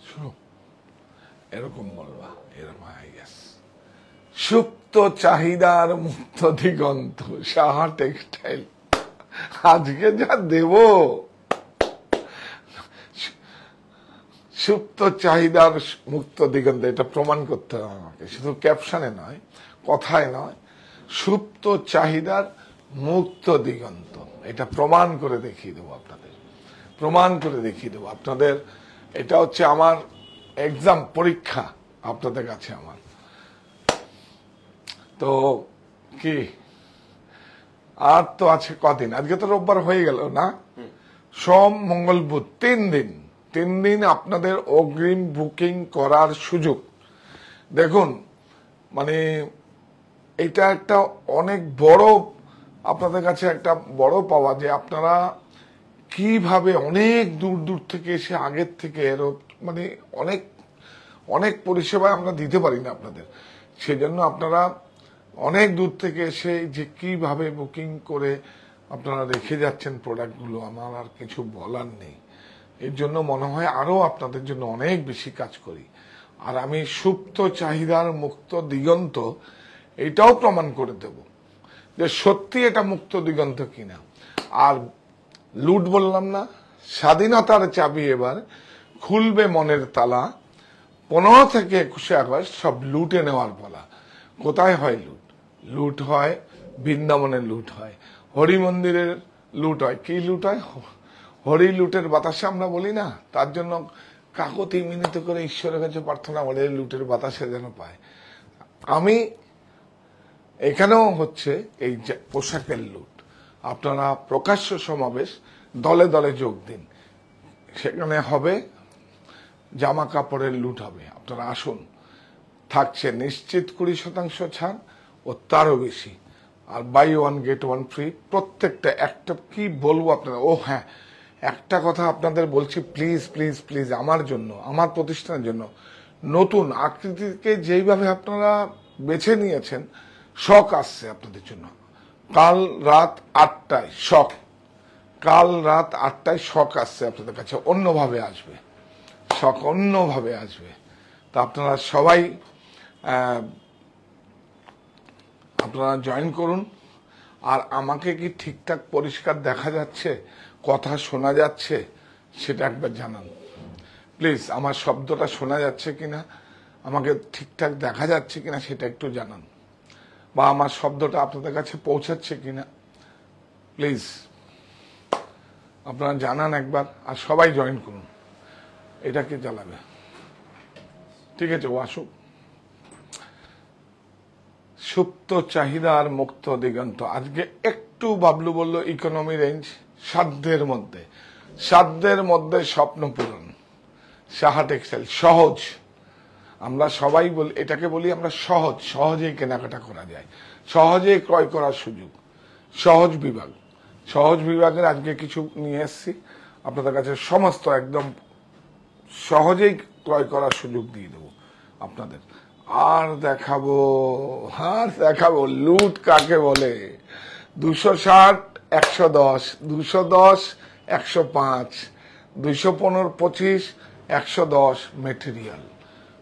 শুনো, এরকম বলবা, এরকম আই গেস। সুপ্ত চাহিদার মুক্ত দিগন্ত, সাহা টেক্সটাইল। আজকে যা দেব, সুপ্ত চাহিদার মুক্ত দিগন্ত, এটা প্রমাণ করতে হবে আমাকে, শুধু ক্যাপশনে নয়, কথায় নয়। সুপ্ত চাহিদার মুক্ত দিগন্ত, এটা প্রমাণ করে দেখিয়ে দেবো আপনাদের, প্রমাণ করে দেখিয়ে দেবো আপনাদের। এটা হচ্ছে আমার এক্সাম, পরীক্ষা আপনাদের কাছে আমার। তো কি আর তো আছে কদিন, আজকে তো রোববার হয়ে গেল না, সোম মঙ্গল বুধ, 3 দিন আপনাদের অগ্রিম বুকিং করার সুযোগ। দেখুন, মানে এটা একটা অনেক বড় আপনাদের কাছে একটা বড় পাওয়া, যে আপনারা কিভাবে অনেক দূর দূর থেকে এসে আগের থেকে মানে অনেক অনেক পরিষেবা আমরা দিতে পারি না আপনাদের, সেজন্য আপনারা অনেক দূর থেকে এসে যে কিভাবে বুকিং করে আপনারা রেখে যাচ্ছেন প্রোডাক্টগুলো, আমার আর কিছু বলার নেই। এর জন্য মনে হয় আরো আপনাদের জন্য অনেক বেশি কাজ করি। আর আমি সুপ্ত চাহিদার মুক্ত দিগন্ত এটাও প্রমাণ করে দেব যে সত্যি এটা মুক্ত দিগন্ত কিনা। আর লুট বললাম না, স্বাধীনতার চাবি এবার খুলবে মনের তালা, 15 থেকে 21 আগস্ট সব লুটে নেওয়ার পালা। কোথায় হয় লুট? লুট হয় বৃন্দাবনের লুট হয়, হরি মন্দিরের লুট হয়। কি লুট হয়? হরি লুটের বাতাসে আমরা বলি না, তার জন্য কাকতি মিনিত করে ঈশ্বরের কাছে প্রার্থনা করে লুটের বাতাসে যেন পায়। আমি এখানেও হচ্ছে এই পোশাকের লুট। আপনারা প্রকাশ্য সমাবেশ দলে দলে যোগ দিন, সেখানে হবে জামা কাপড়ের লুট হবে। আপনারা আসুন, থাকছে নিশ্চিত 20% ছাড় ও তারও বেশি, আর বাই 1 get 1 ফ্রি। প্রত্যেকটা একটা কি বলবো আপনারা, ও হ্যাঁ, একটা কথা আপনাদের বলছি, প্লিজ প্লিজ প্লিজ, আমার জন্য, আমার প্রতিষ্ঠানের জন্য, নতুন আকৃতিকে যেইভাবে আপনারা বেছে নিয়েছেন, শখ আসছে আপনাদের জন্য। কাল রাত 8টায় শখ, কাল রাত 8টায় শখ আসছে আপনাদের কাছে, অন্যভাবে আসবে শখ, অন্যভাবে আসবে। তা আপনারা সবাই আপনারা জয়েন করুন। আর আমাকে কি ঠিকঠাক পরিষ্কার দেখা যাচ্ছে, কথা শোনা যাচ্ছে, সেটা একবার জানান প্লিজ। আমার শব্দটা শোনা যাচ্ছে কিনা, আমাকে ঠিকঠাক দেখা যাচ্ছে কিনা সেটা একটু জানান, বা আমার শব্দটা আপনাদের কাছে পৌঁছাচ্ছে কিনা প্লিজ আপনারা জানান একবার। আর সবাই জয়েন করুন, এটাকে জ্বালাবে। ঠিক আছে, ও আসুক। সুপ্ত চাহিদা আর মুক্ত দিগন্ত। আজকে একটু বাবলু বলল ইকোনমি রেঞ্জ, সাধ্যের মধ্যে, সাধ্যের মধ্যে স্বপ্ন পূরণ, সাহা টেক্সটাইল। সহজ, আমরা সবাই বলি, এটাকে বলি আমরা সহজ, সহজেই কেনাকাটা করা যায়, সহজেই ক্রয় করার সুযোগ। সহজ বিভাগ, সহজ বিভাগের আজকে কিছু নিয়ে এসেছি আপনাদের কাছে, সমস্ত একদম সহজেই ক্রয় করার সুযোগ দিয়ে দেবো আপনাদের। আর দেখাবো লুট কাকে বলে। 260, 110, 210, 105, 215, 25, 110 মেটেরিয়াল,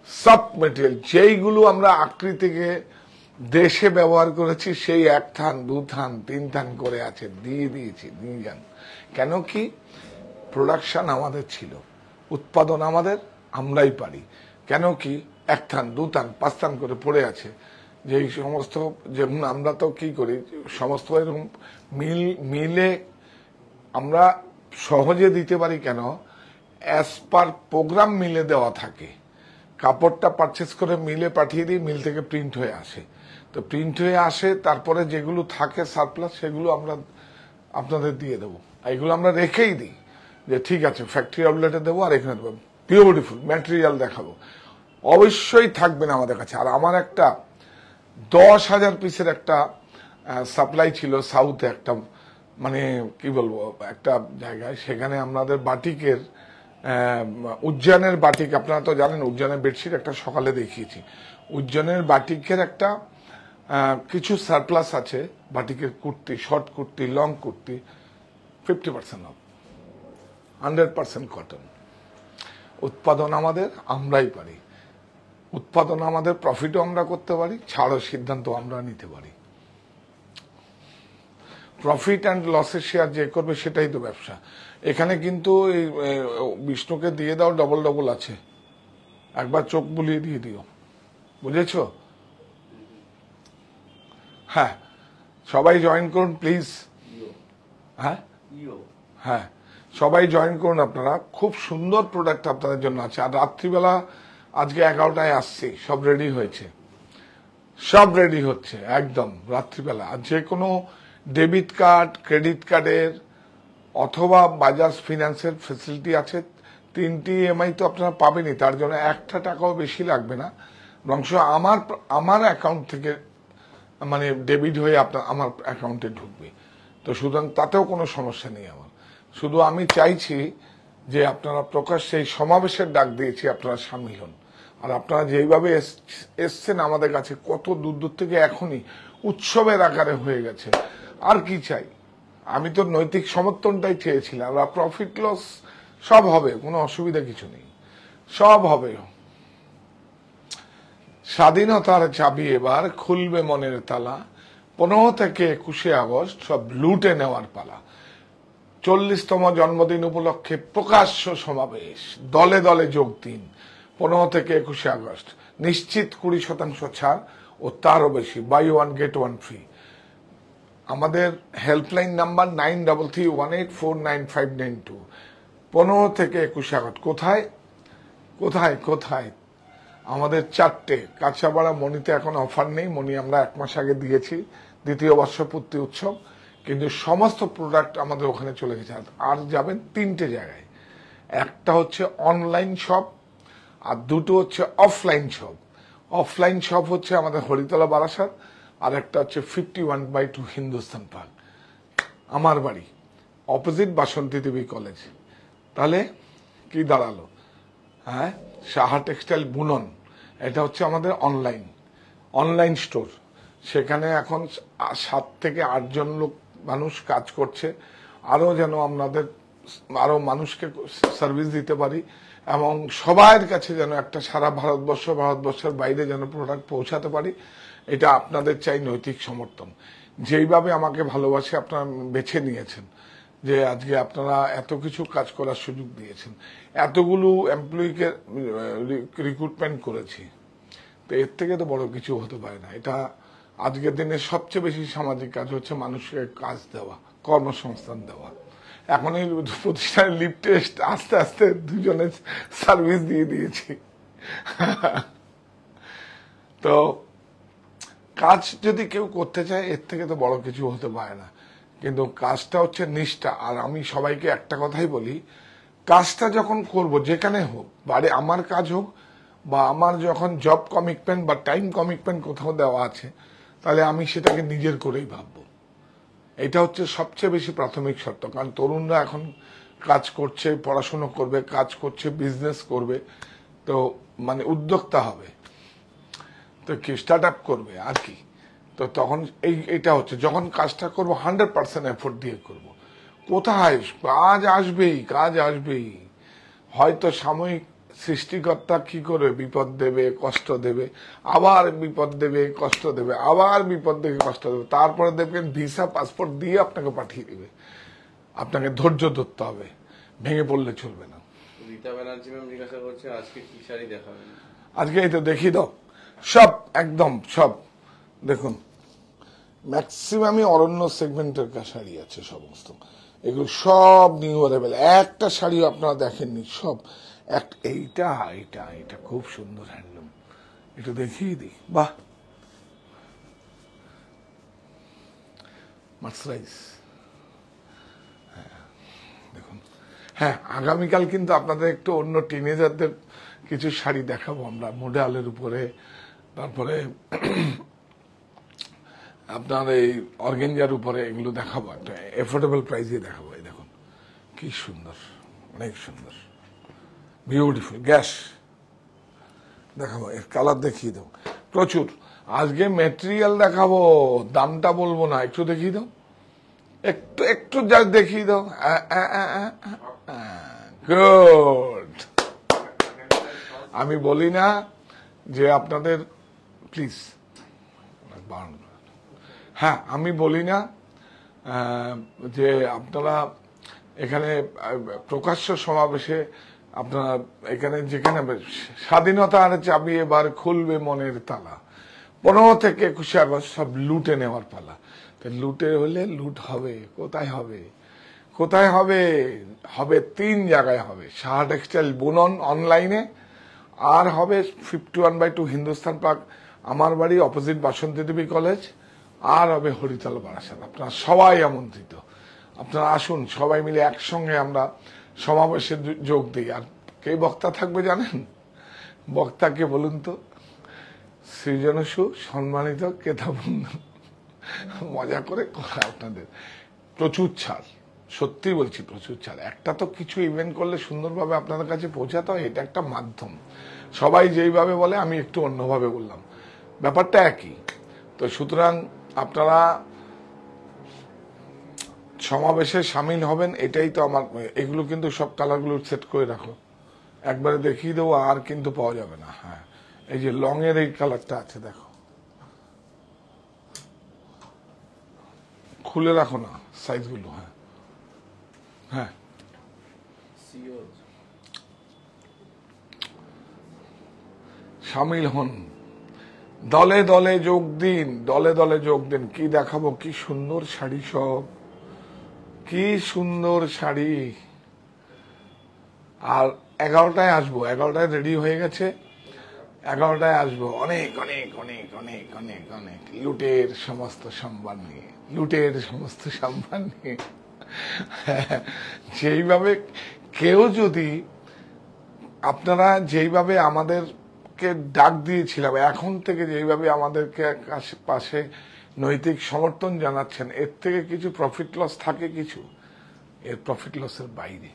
সব মেটেরিয়াল যেইগুলো আমরা আকৃতিকে দেশে ব্যবহার করেছি, সেই 1 থান 2 থান 3 থান করে আছে, দিয়ে দিয়েছি, নিয়ে যান। কেন কি? প্রোডাকশন আমাদের ছিল, উৎপাদন আমাদের, আমরাই পারি। কেন কি? 1 থান 2 থান 5 থান করে পড়ে আছে, যে সমস্ত, যেমন আমরা তো কি করি, সমস্ত এরকম মিলে আমরা সহজে দিতে পারি। কেন? অ্যাজ পার প্রোগ্রাম মিলে দেওয়া থাকে, কাপড়টা পারচেস করে মিলে পাঠিয়ে দিই, মিল থেকে প্রিন্ট হয়ে আসে। তো প্রিন্ট হয়ে আসে, তারপরে যেগুলো থাকে সারপ্লাস, সেগুলো আমরা আপনাদের দিয়ে দেবো। এগুলো আমরা রেখেই দিই, যে ঠিক আছে ফ্যাক্টরি আউটলেটে দেবো, আর এখানে দেবো, বিউটিফুল ম্যাটেরিয়াল দেখাবো। অবশ্যই থাকবেন আমাদের কাছে। আর আমার একটা 10,000 পিসের একটা সাপ্লাই ছিল সাউথে, একটা মানে কি বলবো, একটা জায়গায়, সেখানে আমাদের বাটিকের, উজ্জয়নের বাটিক, আপনারা তো জানেন উজ্জয়নের বেডশিট একটা সকালে দেখিয়েছি, উজ্জয়নের বাটিকের একটা কিছু সারপ্লাস আছে, বাটিকের kurti, short kurti, long kurti, 50% of, 100% cotton. উৎপাদন আমাদের, আমরাই পারি উৎপাদন আমাদের, প্রফিটও আমরা করতে পারি, ছাড়ও সিদ্ধান্ত আমরা নিতে পারি। প্রফিট অ্যান্ড লসের শেয়ার যে করবে সেটাই তো ব্যবসা। এখানে কিন্তু এই বিষ্ণুকে দিয়ে দাও, ডবল ডবল আছে, একবার চোখ বুলিয়ে দিয়ে দিও, বুঝেছ? হ্যাঁ, সবাই জয়েন করুন প্লিজ। হ্যাঁ হ্যাঁ, সবাই জয়েন করুন আপনারা। খুব সুন্দর প্রোডাক্ট আপনাদের জন্য আছে। আর রাত্রিবেলা আজকে 11টায় আসছি, সব রেডি হয়েছে, সব রেডি হচ্ছে একদম রাত্রিবেলা। আর যে কোনো ডেবিট কার্ড, ক্রেডিট কার্ডের অথবা বাজাজ ফিনান্সের ফেসিলিটি আছে। 3টি EMI তো আপনারা পাবেনই, তার জন্য 1 টাকাও বেশি লাগবে না, বরং আমার অ্যাকাউন্ট থেকে মানে ডেবিট হয়ে আমার অ্যাকাউন্টে ঢুকবে। তো সুতরাং তাতেও কোনো সমস্যা নেই আমার। শুধু আমি চাইছি যে আপনারা প্রকাশ্যে এই সমাবেশের ডাক দিয়েছি, আপনারা সামিল হন। আর আপনারা যেইভাবে এসছেন আমাদের কাছে, কত দূর দূর থেকে এখনই উৎসবের আকারে হয়ে গেছে। আর কি চাই? আমি তো নৈতিক সমর্থনটাই চেয়েছিলাম। আর প্রফিট লস সব হবে, কোনো অসুবিধা কিছু নেই, সব হবে। স্বাধীনতার চাবি এবার খুলবে মনের তালা, 15 থেকে 21 আগস্ট সব লুটে নেওয়ার পালা। 40তম জন্মদিন উপলক্ষে প্রকাশ্য সমাবেশ, দলে দলে যোগ দিন। 15 থেকে 21 আগস্ট নিশ্চিত 20% ছাড় ও তারও বেশি, বাই 1 গেট 1 ফ্রি। আমাদের হেল্পলাইন নাম্বার 9318484592। 15 থেকে 21 আগস্ট কোথায় কোথায় কোথায়? আমাদের 4টে কাঁচাপাড়া মণিতে এখন অফার নেই, মণি আমরা 1 মাস আগে দিয়েছি, 2য় বর্ষপূর্তি উৎসব, কিন্তু সমস্ত প্রোডাক্ট আমাদের ওখানে চলে গেছে। আর যাবেন 3টে জায়গায়, একটা হচ্ছে অনলাইন শপ আর 2টো হচ্ছে অফলাইন শপ। অফলাইন শপ হচ্ছে আমাদের হরিতলা বারাসাত, আর একটা হচ্ছে 51/2 হিন্দুস্তান পার্ক, আমার বাড়ি অপোজিট বাসন্তী দেবী কলেজ। তাহলে কি দাঁড়ালো? হ্যাঁ, সাহা টেক্সটাইল বুনন, এটা হচ্ছে আমাদের অনলাইন স্টোর। সেখানে এখন 7 থেকে 8 জন মানুষ কাজ করছে। আরো যেন আপনাদের আরো মানুষকে সার্ভিস দিতে পারি এবং সবার কাছে যেন একটা সারা ভারতবর্ষের বাইরে যেন প্রোডাক্ট পৌঁছাতে পারি, এটা আপনাদের চাই নৈতিক সমর্থন। যেইভাবে আমাকে ভালোবাসে আপনারা বেছে নিয়েছেন, যে আজকে আপনারা এত কিছু কাজ করার সুযোগ দিয়েছেন, এতগুলো এমপ্লয়িকে রিক্রুটমেন্ট করেছি, তো এর থেকে তো বড় কিছু হতে পারে না। এটা আজকের দিনে সবচেয়ে বেশি সামাজিক কাজ হচ্ছে মানুষকে কাজ দেওয়া, কর্মসংস্থান দেওয়া। এখন এই প্রতিষ্ঠানের লিফটে আস্তে আস্তে 2জনের সার্ভিস দিয়ে দিয়েছি। তো কাজ যদি কেউ করতে চায়, এর থেকে তো বড় কিছু হতে পারে না, কিন্তু কাজটা হচ্ছে নিষ্ঠা। আর আমি সবাইকে একটা কথাই বলি, কাজটা যখন করব, যেখানে হোক, বাড়ি আমার কাজ হোক বা আমার যখন জব কমিটমেন্ট বা টাইম কমিটমেন্ট কোথাও দেওয়া আছে, তাহলে আমি সেটাকে নিজের করেই ভাববো। এটা হচ্ছে সবচেয়ে বেশি প্রাথমিক শর্ত। কারণ তরুণরা এখন কাজ করছে, পড়াশোনা করবে, কাজ করছে, বিজনেস করবে, তো মানে উদ্যোক্তা হবে, তো কি স্টার্ট আপ করবে আর কি। তো তখন এইটা হচ্ছে, যখন কাজটা করবো 100% এফোর্ট দিয়ে করব। কোথায় কাজ আসবেই, হয়তো সাময়িক সৃষ্টিকর্তা কি করে বিপদ দেবে, কষ্ট দেবে, আবার বিপদ দেবে, কষ্ট দেবে, আবার বিপদ দেবে, কষ্ট দেবে, তারপরে দেখবেন ভিসা পাসপোর্ট দিয়ে আপনাকে পাঠিয়ে দেবে। আপনাকে ধৈর্য ধরতে হবে, ভেঙে পড়লে চলবে না। রীতা ব্যানার্জি ম্যাম জিজ্ঞাসা করছে আজকে কি শাড়ি দেখাবেন? আজকে এই তো দেখিয়ে দাও, সব একদম সব দেখুন, ম্যাক্সিমামই অরণ্য সেগমেন্টের শাড়ি আছে সমস্ত, এগুলো সব নিউ অ্যারাইভেল। একটা শাড়িও আপনারা দেখেননি, সব এইটা এইটা এটা খুব সুন্দর হ্যান্ডলুম, একটু দেখিয়ে দিই। বাহ, মার্সারাইজ। দেখুন, হ্যাঁ, আগামীকাল কিন্তু আপনাদের একটু অন্য টিনেজারদের কিছু শাড়ি দেখাবো আমরা, মোডালের উপরে, তারপরে আপনার এই অর্গেঞ্জার উপরে, এগুলো দেখাবো, একটা এফোর্ডেবল প্রাইসে দেখাবো। এই দেখুন কি সুন্দর, অনেক সুন্দর, বিউটিফুল গ্যাস দেখাবো, এর কালার দেখিয়ে দাও প্রচুর। আজকে মেটেরিয়াল দেখাবো, দামটা বলবো না, একটু দেখিয়ে দাও, একটু একটু যা দেখিয়ে দাও। গুড, আমি বলি না যে আপনাদের প্লিজ, হ্যাঁ আমি বলি না যে আপনারা এখানে প্রকাশ্য সমাবেশে আপনারা এখানে যেখানে স্বাধীনতার চাবি এবার খুলবে মনের তালা, 15 থেকে 21 আগস্ট সব লুটে নেওয়ার পালা। লুটে হলে লুট হবে, কোথায় হবে? কোথায় হবে? হবে 3 জায়গায় হবে। সাহা টেক্সটাইল বুনন অনলাইনে, আর হবে 51/2 হিন্দুস্তান পার্ক আমার বাড়ি অপোজিট বাসন্তী দেবী কলেজ, আর হবে হরিতলা বারাসাত। আপনারা সবাই আমন্ত্রিত, আপনারা আসুন, সবাই মিলে একসঙ্গে আমরা সমাবেশে যোগ দিই। আর কে বক্তা থাকবে জানেন? বক্তাকে বলুন তো, সৃজনশীল সম্মানিত কেতাবন্ধু, মজা করে আপনাদের প্রচুর ছাড়, সত্যি বলছি প্রচুর ছাড়। একটা তো কিছু ইভেন্ট করলে সুন্দরভাবে আপনাদের কাছে পৌঁছাতে হয়, এটা একটা মাধ্যম। সবাই যেইভাবে বলে আমি একটু অন্যভাবে বললাম, ব্যাপারটা একই। তো সুতরাং আপনারা সমাবেশে সামিল হবেন, এটাই তো আমার। এগুলো কিন্তু সব কালারগুলো সেট করে রাখো, একবারে দেখিয়ে দেবো, আর কিন্তু পাওয়া যাবে না। হ্যাঁ, এই যে লং এর এই কালারটা আছে, দেখো, খুলে রাখো না সাইজগুলো। হ্যাঁ হ্যাঁ, সামিল হন, দলে দলে যোগ দিন, দলে দলে যোগ দিন। কি দেখাবো, কি সুন্দর শাড়ি, সব কি সুন্দর শাড়ি। আর 11টায় আসবো, 11টায় রেডি হয়ে গেছে, 11টায় আসবো। অনেক অনেক অনেক অনেক অনেক অনেক লুটের সমস্ত সম্মান নিয়ে, লুটের সমস্ত সম্মান নিয়ে। যেইভাবে কেউ যদি, আপনারা যেইভাবে আমাদেরকে ডাক দিয়েছিলাম, এখন থেকে যেইভাবে আমাদেরকে পাশে নৈতিক সমর্থন জানাচ্ছেন, এর থেকে কিছু প্রফিট লস থাকে? কিছু, এর প্রফিট লসের বাইরে,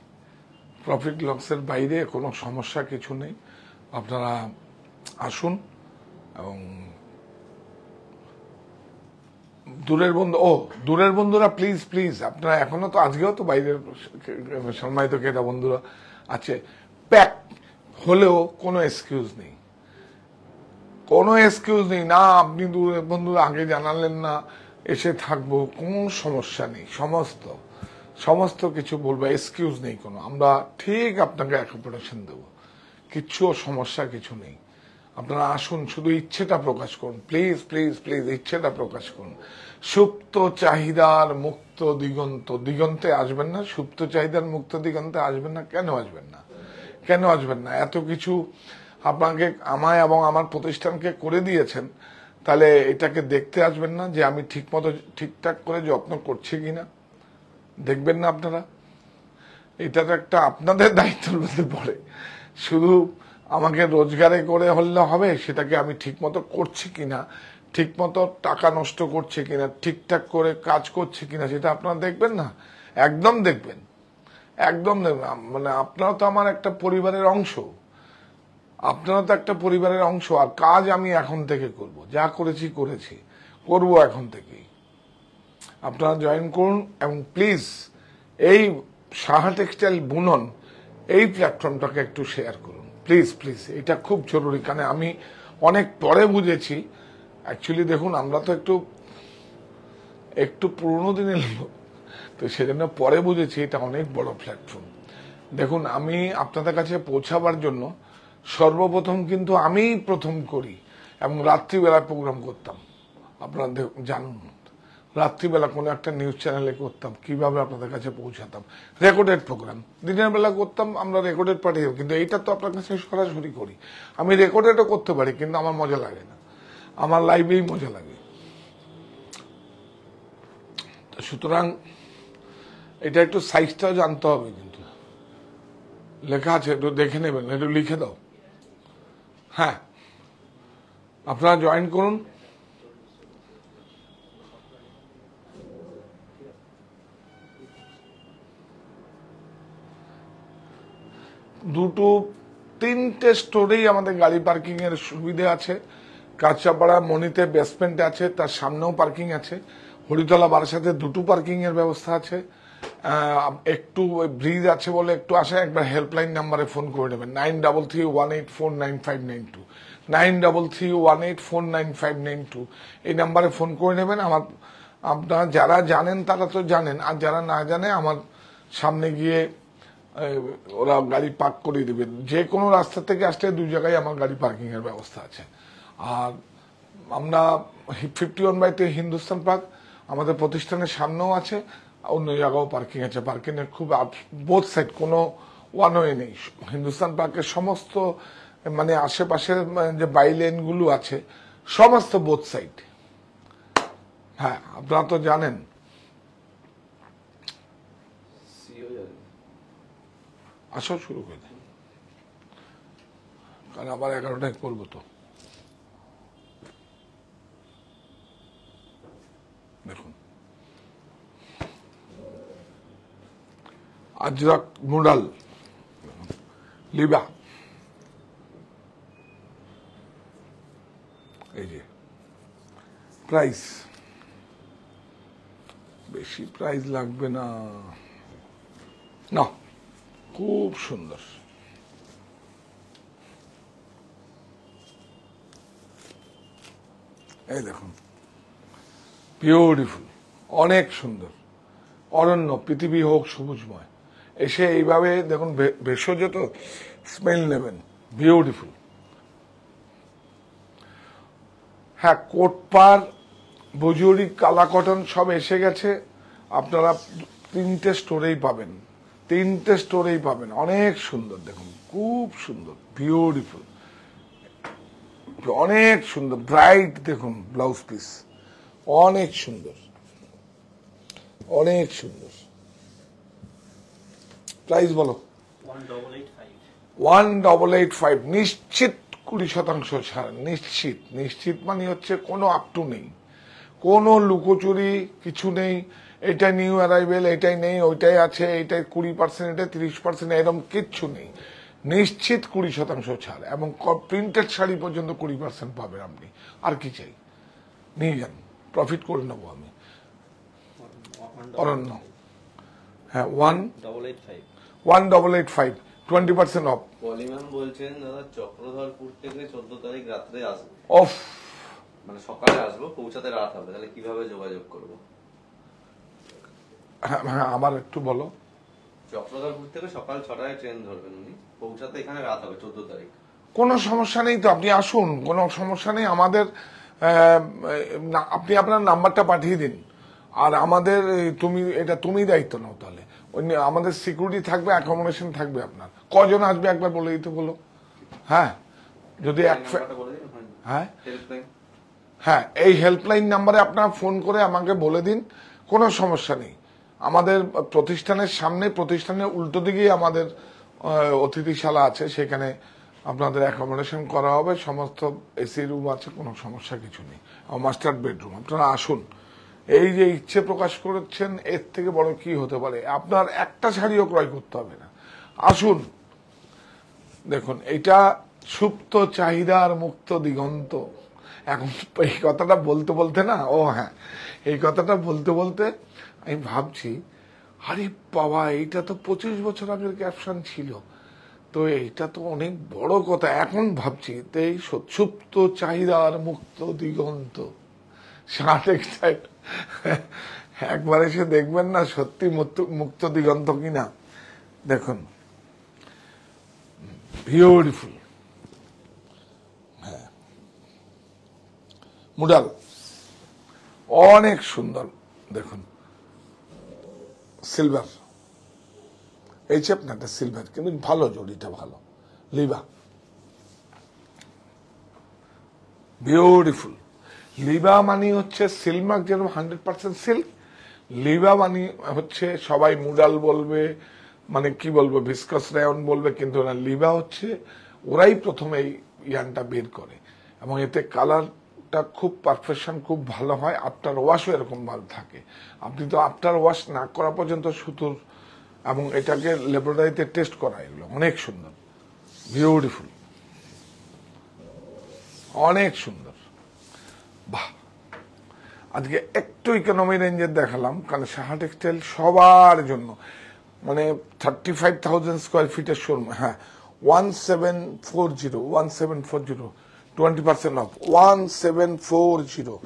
প্রফিট লসের বাইরে কোনো সমস্যা কিছু নেই। আপনারা আসুন, এবং দূরের বন্ধুরা প্লিজ প্লিজ, আপনারা এখনো তো, আজকেও তো বাইরের সম্মানিত ক্রেতা বন্ধুরা আছে, প্যাক হলেও কোনো এক্সকিউজ নেই, কোনো এক্সকিউজ নেই। না আপনি দূরের বন্ধুরা আগে জানালেন না, এসে থাকবো, কোনো সমস্যা নেই। সমস্ত কিছু বলবো, এক্সকিউজ নেই কোনো। আমরা ঠিক আপনাকে অ্যাকোমোডেশন দেবো, কিচ্ছু সমস্যা কিছু নেই। আপনারা আসুন, শুধু ইচ্ছেটা প্রকাশ করুন, প্লিজ প্লিজ প্লিজ, ইচ্ছেটা প্রকাশ করুন। সুপ্ত চাহিদার মুক্ত দিগন্তে আসবেন না? সুপ্ত চাহিদার মুক্ত দিগন্তে আসবেন না? কেন আসবেন না? কেন আসবেন না? এত কিছু আপনাকে, আমায় এবং আমার প্রতিষ্ঠানকে করে দিয়েছেন, তাহলে এটাকে দেখতে আসবেন না যে আমি ঠিকঠাক করে যত্ন করছি কিনা? দেখবেন না আপনারা? এটা তো একটা আপনাদের দায়িত্বের মধ্যে পড়ে। শুধু আমাকে রোজগারে করে হলে হবে, সেটাকে আমি ঠিকমতো করছি কিনা, ঠিকমতো টাকা নষ্ট করছে কিনা, ঠিকঠাক করে কাজ করছে কিনা, সেটা আপনারা দেখবেন না? একদম দেখবেন, একদম দেখবেন। মানে আপনারা তো আমার একটা পরিবারের অংশ, আপনারা তো একটা পরিবারের অংশ। আর কাজ আমি এখন থেকে করব, যা করেছি করব এখন থেকেই। আপনারা জয়েন করুন, এবং প্লিজ এই সাহা টেক্সটাইল বুনন এই প্ল্যাটফর্মটাকে একটু শেয়ার করুন, প্লিজ প্লিজ। এটা খুব জরুরি, কারণ আমি অনেক পরে বুঝেছি। অ্যাকচুয়ালি দেখুন, আমরা তো একটু পুরোনো দিনের লোক, তো সেজন্য পরে বুঝেছি এটা অনেক বড় প্ল্যাটফর্ম। দেখুন, আমি আপনাদের কাছে পৌঁছাবার জন্য সর্বপ্রথম কিন্তু আমিই প্রথম করি, এবং রাত্রিবেলা প্রোগ্রাম করতাম। আপনারা জানুন, রাত্রিবেলা কোনো একটা নিউজ চ্যানেলে করতাম, কিভাবে আপনাদের কাছে পৌঁছাতাম। রেকর্ডেড প্রোগ্রাম দিনের বেলা করতাম, আমরা রেকর্ডেড পাঠিয়ে, কিন্তু এইটা তো আপনার কাছে সরাসরি করি। আমি রেকর্ডেডও করতে পারি, কিন্তু আমার মজা লাগে না, আমার লাইভেই মজা লাগে। সুতরাং এটা একটু সাইজটাও জানতে হবে, কিন্তু লেখা আছে, একটু দেখে নেবেন, একটু লিখে দাও। হ্যাঁ, আপনারা জয়েন করুন। তিনটে স্টোরেই আমাদের গাড়ি পার্কিং এর সুবিধা আছে। কাঁচাপাড়া মনিতে বেসমেন্ট আছে, তার সামনেও পার্কিং আছে। হরিতলা বারাসাতে 2টো পার্কিং এর ব্যবস্থা আছে, একটু ব্রিজ আছে বলে একটু আসে, একবার হেল্পলাইন নাম্বারে ফোন করে নেবেন 9331849592 9331849592 এই নাম্বারে ফোন করে নেবেন। আপনারা যারা জানেন তারা তো জানেন, আর যারা না জানে আমার সামনে গিয়ে ওরা গাড়ি পার্ক করে দেবেন। যে কোনো রাস্তা থেকে আসলে 2 জায়গায় আমার গাড়ি পার্কিং এর ব্যবস্থা আছে। আর আমরা 51/3 হিন্দুস্তান পার্ক আমাদের প্রতিষ্ঠানের সামনেও আছে, অন্য জায়গাও পার্কিং আছে। পার্কিং এর খুব বোথ সাইড, কোনো ওয়ান ওয়ে নেই। হিন্দুস্তান পার্কের সমস্ত মানে আশেপাশের যে বাইলেন গুলো আছে সমস্ত বোথ সাইড। হ্যাঁ, আপনারা তো জানেন। আসো শুরু করে দেন, কারণ আবার 11টায় করবো তো। দেখুন, আজরাক মুডাল লিবা, এই যে প্রাইস, বেশি প্রাইস লাগবে না, না খুব সুন্দর। এই দেখুন, বিউটিফুল, অনেক সুন্দর। অরণ্য, পৃথিবী হোক সবুজময়। এসে এইভাবে দেখুন, ভেষজ তো স্মেল নেবেন, বিউটিফুল। হ্যাঁ, কোটপার, বুজুরি, কালা কটন সব এসে গেছে। আপনারা 3টে স্টোরেই পাবেন, 3টে স্টোরেই পাবেন। অনেক সুন্দর, দেখুন খুব সুন্দর, বিউটিফুল, অনেক সুন্দর, ব্রাইট। দেখুন ব্লাউজ পিস, অনেক সুন্দর, অনেক সুন্দর। প্রাইস বলো? 1885। নিশ্চিত 20% ছাড়, নিশ্চিত। নিশ্চিত মানে হচ্ছে কোনো আপ টু নেই, কোনো লুকোচুরি কিছু নেই। এটা নিউ অ্যারাইভেল, এটাই নেই, ওইটাই আছে, এইটাই 20%, এটা 30%, এরকম কিচ্ছু নেই। নিশ্চিত 20% ছাড়, এবং প্রিন্টেড শাড়ি পর্যন্ত 20% পাবেন আপনি। আর কি চাই? নিয়ে যান, প্রফিট করে নেবো আমি। অরণ্য, হ্যাঁ 1885, 20% অফ। পলিম্যাম বলছেন দাদা চক্রধরপুর থেকে 14 তারিখ রাত্রে আসবো। অফ মানে সকালে আসবো, পৌঁছাতে রাত হবে, তাহলে কিভাবে যোগাযোগ করবো? হ্যাঁ, আবার একটু বলো। চক্রধরপুর থেকে সকাল 6টায় ট্রেন ধরবেন উনি, পৌঁছাতে এখানে রাত হবে 14 তারিখ। কোনো সমস্যা নেই তো, আপনি আসুন, কোনো সমস্যা নেই। আমাদের আপনি আপনার নাম্বারটা পাঠিয়ে দিন, আর আমাদের তুমি দায়িত্ব নাও তাহলে। আমাদের সিকিউরিটি থাকবে, অ্যাকোমোডেশন থাকবে। আপনার কজন আসবে একবার বলে দিতে বলো। হ্যাঁ, যদি হ্যাঁ হ্যাঁ, এই হেল্পলাইন নাম্বারে আপনার ফোন করে আমাকে বলে দিন, কোনো সমস্যা নেই। আমাদের প্রতিষ্ঠানের সামনে, প্রতিষ্ঠানের উল্টো দিকেই আমাদের অতিথিশালা আছে, সেখানে আপনাদের অ্যাকোমোডেশন করা হবে। সমস্ত এসি রুম আছে, কোনো সমস্যা কিছু নেই। Master bedroom. আপনারা আসুন। এই যে ইচ্ছে প্রকাশ করেছেন, এর থেকে বড় কি হতে পারে? আপনার একটা শাড়িও ক্রয় করতে হবে না, আসুন। দেখুন, এটা সুপ্ত চাহিদার মুক্ত দিগন্ত। এখন এই কথাটা বলতে বলতে না, হ্যাঁ, এই কথাটা বলতে বলতে আমি ভাবছি, আরে বাবা, এইটা তো 25 বছর আগের ক্যাপশন ছিল, তো এইটা তো অনেক বড় কথা। এখন ভাবছি, এই সুপ্ত চাহিদার মুক্ত দিগন্ত শার্ট এক্সাইট, একবার এসে দেখবেন না সত্যি মুক্ত দিগন্ত কিনা। দেখুন, বিউটিফুল। হ্যাঁ, মুডাল অনেক সুন্দর। দেখুন, সিলভার, এই চেপনাটা সিলভার, কিন্তু ভালো, জড়িটা ভালো। লিবা, বিউটিফুল। লিবা মানে হচ্ছে সিল্ক, যেরকম 100% সিল্ক। লিবা মানে হচ্ছে সবাই মুডাল বলবে, মানে কি বলবো, ভিসকাস রায়ন বলবে, কিন্তু না, লিবা হচ্ছে ওরাই প্রথমে এই ইয়ানটা বের করে, এবং এতে কালারটা খুব পারফেকশন, খুব ভালো হয়। আফটার ওয়াশও এরকম ভালো থাকে। আপনি তো আফটার ওয়াশ না করা পর্যন্ত সুতোর, এবং এটাকে ল্যাবরেটরিতে টেস্ট করা, এগুলো অনেক সুন্দর, বিউটিফুল, অনেক সুন্দর। বাহ, আজকে একটু ইকোনমি রেঞ্জের দেখালাম, কারণ সাহা টেক্সটাইল সবার জন্য, মানে 35,000 স্কোয়ার ফিটের শোরুম। হ্যাঁ, 1740 20% অফ 1740।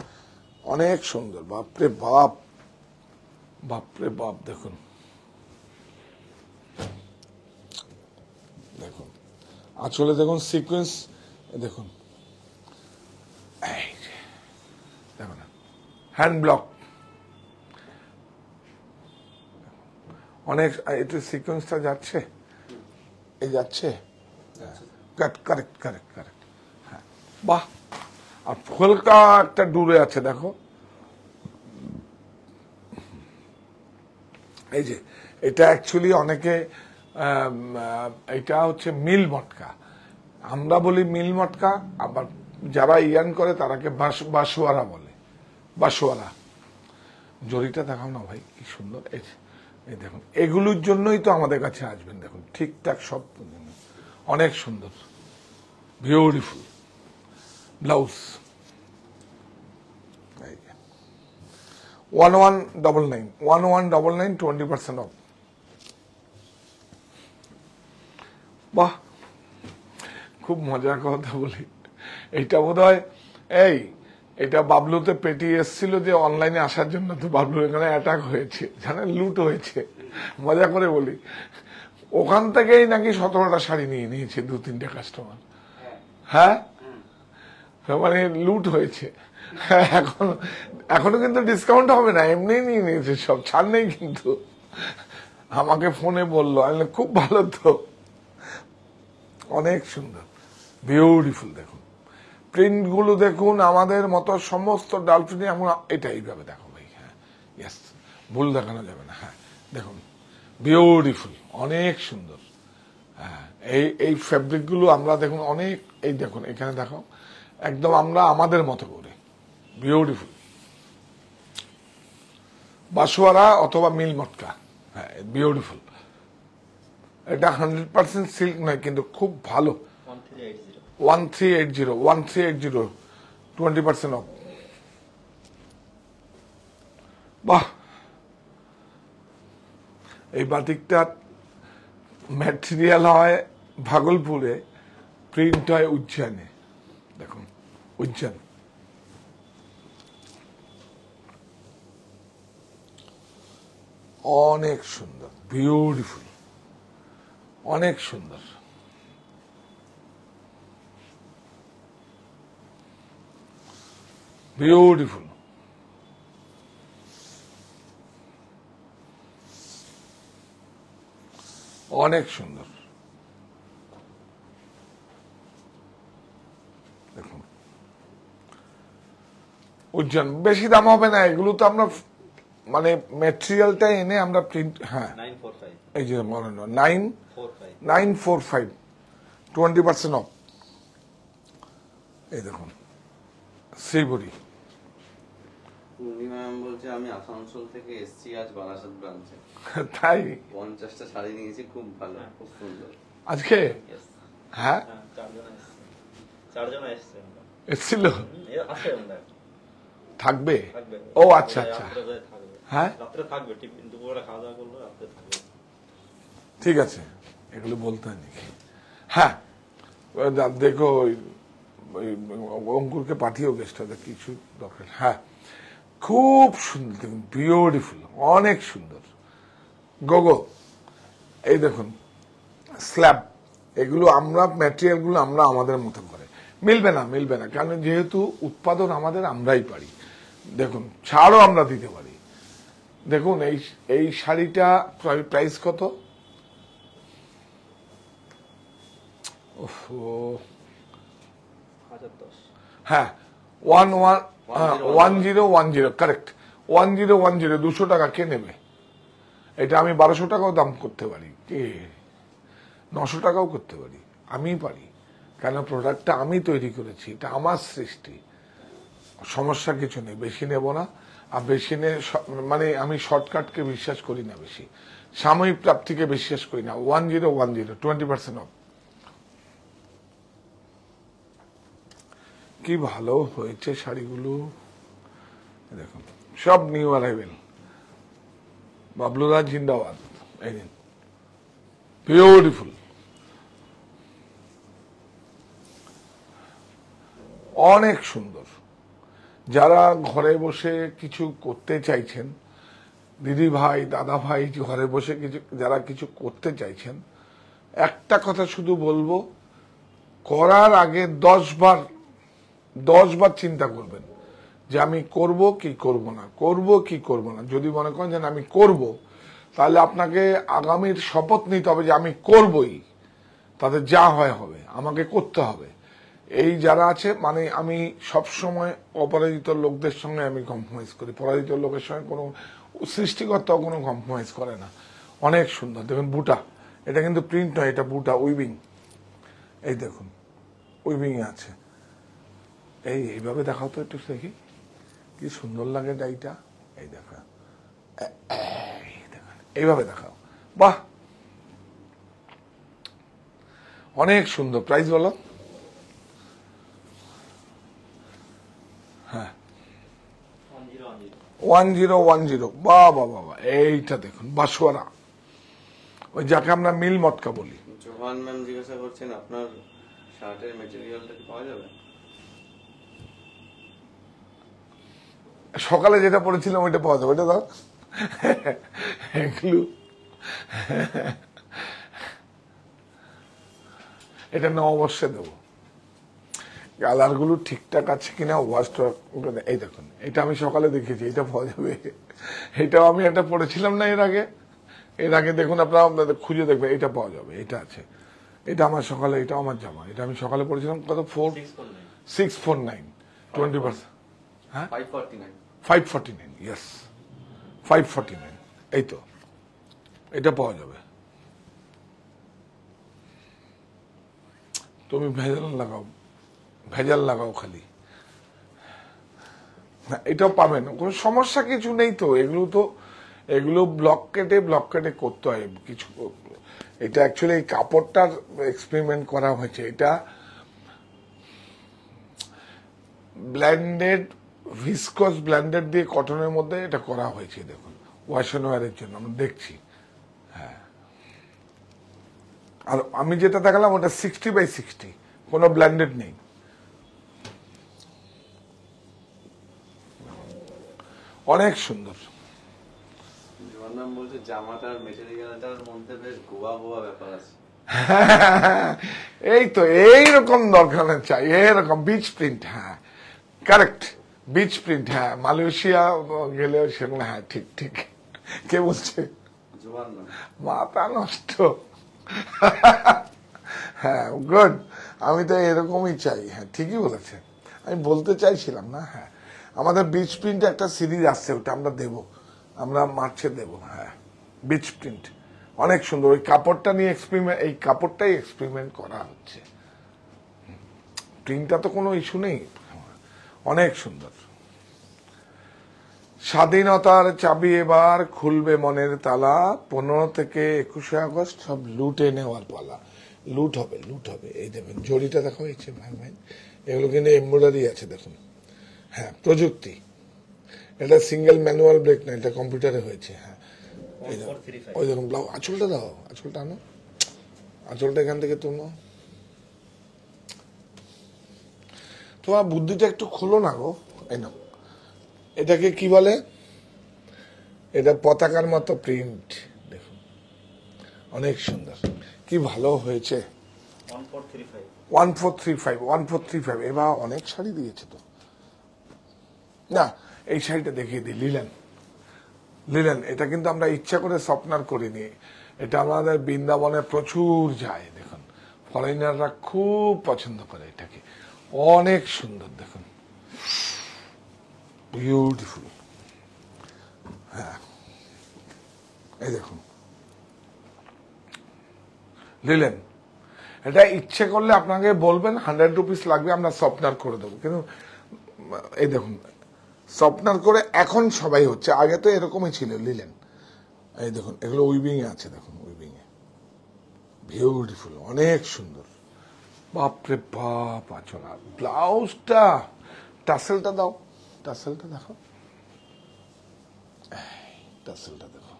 অনেক সুন্দর, বাপরে বাপ, বাপরে বাপ। দেখুন দেখুন আসলে দেখুন সিকোয়েন্স, দেখুন এই যে, দেখুন হ্যান্ড ব্লক, অনেক একটু সিকোয়েন্সটা যাচ্ছে, এই যাচ্ছে, কারেক্ট কারেক্ট কারেক্ট কারেক্ট। হ্যাঁ, বাহ। আর হালকা একটা দূরে আছে, দেখো এই যে, এটা অ্যাকচুয়ালি অনেকে এটা হচ্ছে মিল মটকা, আমরা বলি মিল মটকা, আবার যারা ইয়ান করে তারাকে বাসোয়ারা বলে, বাসোয়ারা। জরিটা দেখাও না ভাই, কি সুন্দর। এই দেখুন, এগুলোর জন্যই তো আমাদের কাছে আসবেন। দেখুন ঠিকঠাক সব, অনেক সুন্দর, বিউটিফুল ব্লাউজ। 1199 1199 20% অফ। বাহ, খুব মজার কথা বলি, এইটা বোধ হয় এটা বাবলুতে পেটি এসছিল যে অনলাইনে আসার জন্য, তো বাবলু এখানে অ্যাটাক হয়েছে, জানেন, লুট হয়েছে। মজা করে বলি, ওখান থেকেই নাকি 17টা শাড়ি নিয়ে নিয়েছে 2-3টে কাস্টমার। হ্যাঁ, মানে লুট হয়েছে। এখনো কিন্তু ডিসকাউন্ট হবে না, এমনি নিয়ে নিয়েছে সব, ছাড় নেই কিন্তু। আমাকে ফোনে বললো, আমি খুব ভালো তো, অনেক সুন্দর, বিউটিফুল। দেখুন প্রিন্ট গুলো দেখুন, আমাদের মতো সমস্ত ডাল প্রিন্ট এমন, এটা এইভাবে দেখো ভাই। হ্যাঁ, ইয়েস, ভুল দেখানো যাবে না। হ্যাঁ দেখুন, বিউটিফুল, অনেক সুন্দর। হ্যাঁ, এই ফ্যাব্রিক গুলো আমরা দেখুন অনেক, এই দেখুন এখানে দেখো, একদম আমরা আমাদের মতো করে, বিউটিফুল। বাসোয়ারা অথবা মিল মটকা, হ্যাঁ বিউটিফুল। এটা 100% সিল্ক নয়, কিন্তু খুব ভালো। 1380 20% অফ। বাহ, এই বাটিকটা ম্যাটেরিয়াল হয় ভাগলপুরে, প্রিন্ট হয় উজ্জয়নে। দেখুন উজ্জয়ন, অনেক সুন্দর, বিউটিফুল, অনেক সুন্দর। বিউটিফুল, অনেক সুন্দর। দেখুন উজ্জয়ন, বেশি দাম হবে না এগুলো, তো আমরা মানে ম্যাটেরিয়ালটা এনে আমরা প্রিন্ট। হ্যাঁ, এই যে 945 20% অফ। এই দেখুন শ্রীবরী। পূর্ণিমা বলছে, আমি আসানসোল থেকে এসছি আজ বারাসাত ব্রাঞ্চে। তাই 50টা শাড়ি নিয়েছি, খুব ভালো, খুব সুন্দর। আজকে? হ্যাঁ, 4 জন এসছিল, থাকবে। ও আচ্ছা আচ্ছা, হ্যাঁ রাত্রে থাকবে, দুপুরে খাওয়া দাওয়া করলো, রাত্রে থাকবে। ঠিক আছে, এগুলো বলতে হয় নাকি? হ্যাঁ দেখো, ওই অঙ্কুরকে পাঠিয়েও গেস্ট হাউসে কিছু দরকার। হ্যাঁ, খুব সুন্দর, দেখুন বিউটিফুল, অনেক সুন্দর। গোগো, এই দেখুন স্ল্যাব, এগুলো আমরা ম্যাটেরিয়াল গুলো আমরা আমাদের মতো করে, মিলবে না, কারণ যেহেতু উৎপাদন আমাদের, আমরাই পারি। দেখুন ছাড়ও আমরা দিতে পারি। দেখুন এই শাড়িটা প্রাইস কত? হ্যাঁ, 1010 কারেক্ট, 1010, 200 টাকা কে নেবে? এটা আমি 1200 টাকাও দাম করতে পারি, কে 900 টাকাও করতে পারি, আমি পারি, কেন প্রোডাক্টটা আমি তৈরি করেছি, এটা আমার সৃষ্টি, সমস্যা কিছু নেই। বেশি নেব না, আর বেশি মানে আমি শর্টকাটকে বিশ্বাস করি না, বেশি সাময়িক প্রাপ্তিকে বিশ্বাস করি না। 1010 20% অফ। কি ভালো হয়েছে শাড়িগুলো, দেখুন সব নিউ অ্যারাইভেল। বাবলুদা জিন্দাবাদ। এই দিন বিউটিফুল, অনেক সুন্দর। যারা ঘরে বসে কিছু করতে চাইছেন, দিদি ভাই দাদা ভাই ঘরে বসে যারা কিছু করতে চাইছেন, একটা কথা শুধু বলবো, করার আগে 10 বার চিন্তা করবেন যে আমি করব কি করব না, করব কি করব না। যদি মনে করেন যে আমি করব, তাহলে আপনাকে আগামীর শপথ নিতে হবে যে আমি করবই, তাদের যা হয় হবে, আমাকে করতে হবে। এই যারা আছে, মানে আমি সবসময় অপরাজিত লোকদের সঙ্গে আমি কম্প্রোমাইজ করি, পরাজিত লোকের সঙ্গে কোনো সৃষ্টিকর্তাও কোনো কম্প্রোমাইজ করে না। অনেক সুন্দর দেখুন বুটা, এটা কিন্তু প্রিন্ট নয়, এটা বুটা উইভিং। এই দেখুন উইভিং আছে। এইভাবে দেখাও তো একটু দেখি, কি সুন্দর লাগে ডাইটা। এই দেখা, এইভাবে দেখাও, বাহ অনেক সুন্দর। প্রাইস বলো? হ্যাঁ 1010। বাবা বাবা, এইটা দেখুন বাসুয়ারা, ওই যাকে আমরা মিল মটকা বলি। জোহান ম্যাম জিজ্ঞাসা করছেন আপনার শার্টের মেটেরিয়ালটা কি পাওয়া যাবে? সকালে যেটা পড়েছিলাম ওইটা পাওয়া যাবে, ওইটা দাও। এগুলো এটা নববর্ষে দেবো। কালার গুলো ঠিকঠাক আছে কিনা ওয়াশটা। এই দেখুন, এটা আমি সকালে দেখেছি, এটা পাওয়া যাবে। এটাও আমি একটা পড়েছিলাম না এর আগে দেখুন, আপনারা খুঁজে দেখবেন, এটা পাওয়া যাবে, এটা আছে। এটা আমার সকালে, এটা আমার জামা, এটা আমি সকালে পড়েছিলাম। কত? 649, 20%। হ্যাঁ 549, ইয়েস 549। এই তো, এটা পাওয়া যাবে। তুমি ভেজাল লাগাও খালি, এটাও পাবেন, কোনো সমস্যা কিছু নেই তো। এগুলো ব্লক কেটে করতে হয় কিছু। এটা অ্যাকচুয়ালি এই কাপড়টার এক্সপেরিমেন্ট করা হয়েছে। এটা ব্ল্যান্ডেড, ভিসকস ব্ল্যান্ডেড দিয়ে কটনের মধ্যে এটা করা হয়েছে। দেখুন ওয়াশ অ্যান্ড ওয়্যারের জন্য আমরা দেখছি। হ্যাঁ, আর আমি যেটা দেখালাম ওটা 60/60, কোনো ব্ল্যান্ডেড নেই। অনেক সুন্দর। জোহান ম্যাম বলছে জামাটার মেটেরিয়ালটার মধ্যে বেশ গোয়া ব্যাপার আছে। এই তো এইরকম দরকার চাই, এরকম বিচ প্রিন্ট। হ্যাঁ কারেক্ট, বিচ প্রিন্ট। হ্যাঁ, মালয়েশিয়া গেলেও সেগুলো। হ্যাঁ ঠিক। কে বলছে? Johan ma'am. মাথা নষ্ট। হ্যাঁ গুড, আমি তো এরকমই চাই। হ্যাঁ ঠিকই বলেছে, আমি বলতে চাইছিলাম না। হ্যাঁ, আমাদের বিচ প্রিন্ট একটা সিরিজ আসছে, ওটা আমরা দেবো, আমরা মার্চে দেবো। হ্যাঁ, বিচ প্রিন্ট অনেক সুন্দর। ওই কাপড়টা নিয়ে এক্সপেরিমেন্ট, এই কাপড়টাই এক্সপেরিমেন্ট করা হচ্ছে। প্রিন্টটা তো কোনো ইস্যু নেই, অনেক সুন্দর। স্বাধীনতার চাবি এবার খুলবে মনের তালা, 15 থেকে 21 আগস্ট সব লুটে নেওয়ার পালা। লুট হবে। এই দেখুন জড়িটা দেখা হয়েছে ভাই, এগুলো কিন্তু এমব্রয়ডারি আছে দেখুন। হ্যাঁ, প্রযুক্তি। এটা সিঙ্গেল ম্যানুয়াল ব্রেক না, এটা কম্পিউটারে হয়েছে। হ্যাঁ, ওই দেখুন ব্লাউজ। আঁচলটা দাও, আঁচলটা আনো, আঁচলটা এখান থেকে তোলো। তোমার বুদ্ধিটা একটু খোলো না গো। এই নাও, এটাকে কি বলে? এটা পতাকার মতো প্রিন্ট। দেখুন অনেক সুন্দর, কি ভালো হয়েছে। 1435। এবার অনেক শাড়ি দিয়েছে তো। না, এই শাড়িটা দেখিয়ে দিই, লিলেন। এটা কিন্তু আমরা ইচ্ছা করে স্বপ্নার করিনি। এটা আমাদের বৃন্দাবনে প্রচুর যায়। দেখুন ফরেনাররা খুব পছন্দ করে এটাকে, অনেক সুন্দর। দেখুন বিউটিফুল। হ্যাঁ, এই দেখুন লিলেন। এটা ইচ্ছে করলে আপনাকে বলবেন 100 রুপিস লাগবে, আমরা স্বপ্নার করে দেবো। কিন্তু এই দেখুন স্বপ্নার করে এখন সবাই হচ্ছে, আগে তো এরকমই ছিল লিলেন। এই দেখুন এগুলো উইভিং এ আছে, দেখুন উইভিং এ বিউটিফুল, অনেক সুন্দর। বাপরে বাপ, আচলা ব্লাউজটা, টাসেলটা দাও, টাসেলটা দেখো। টাসেলটা দেখো,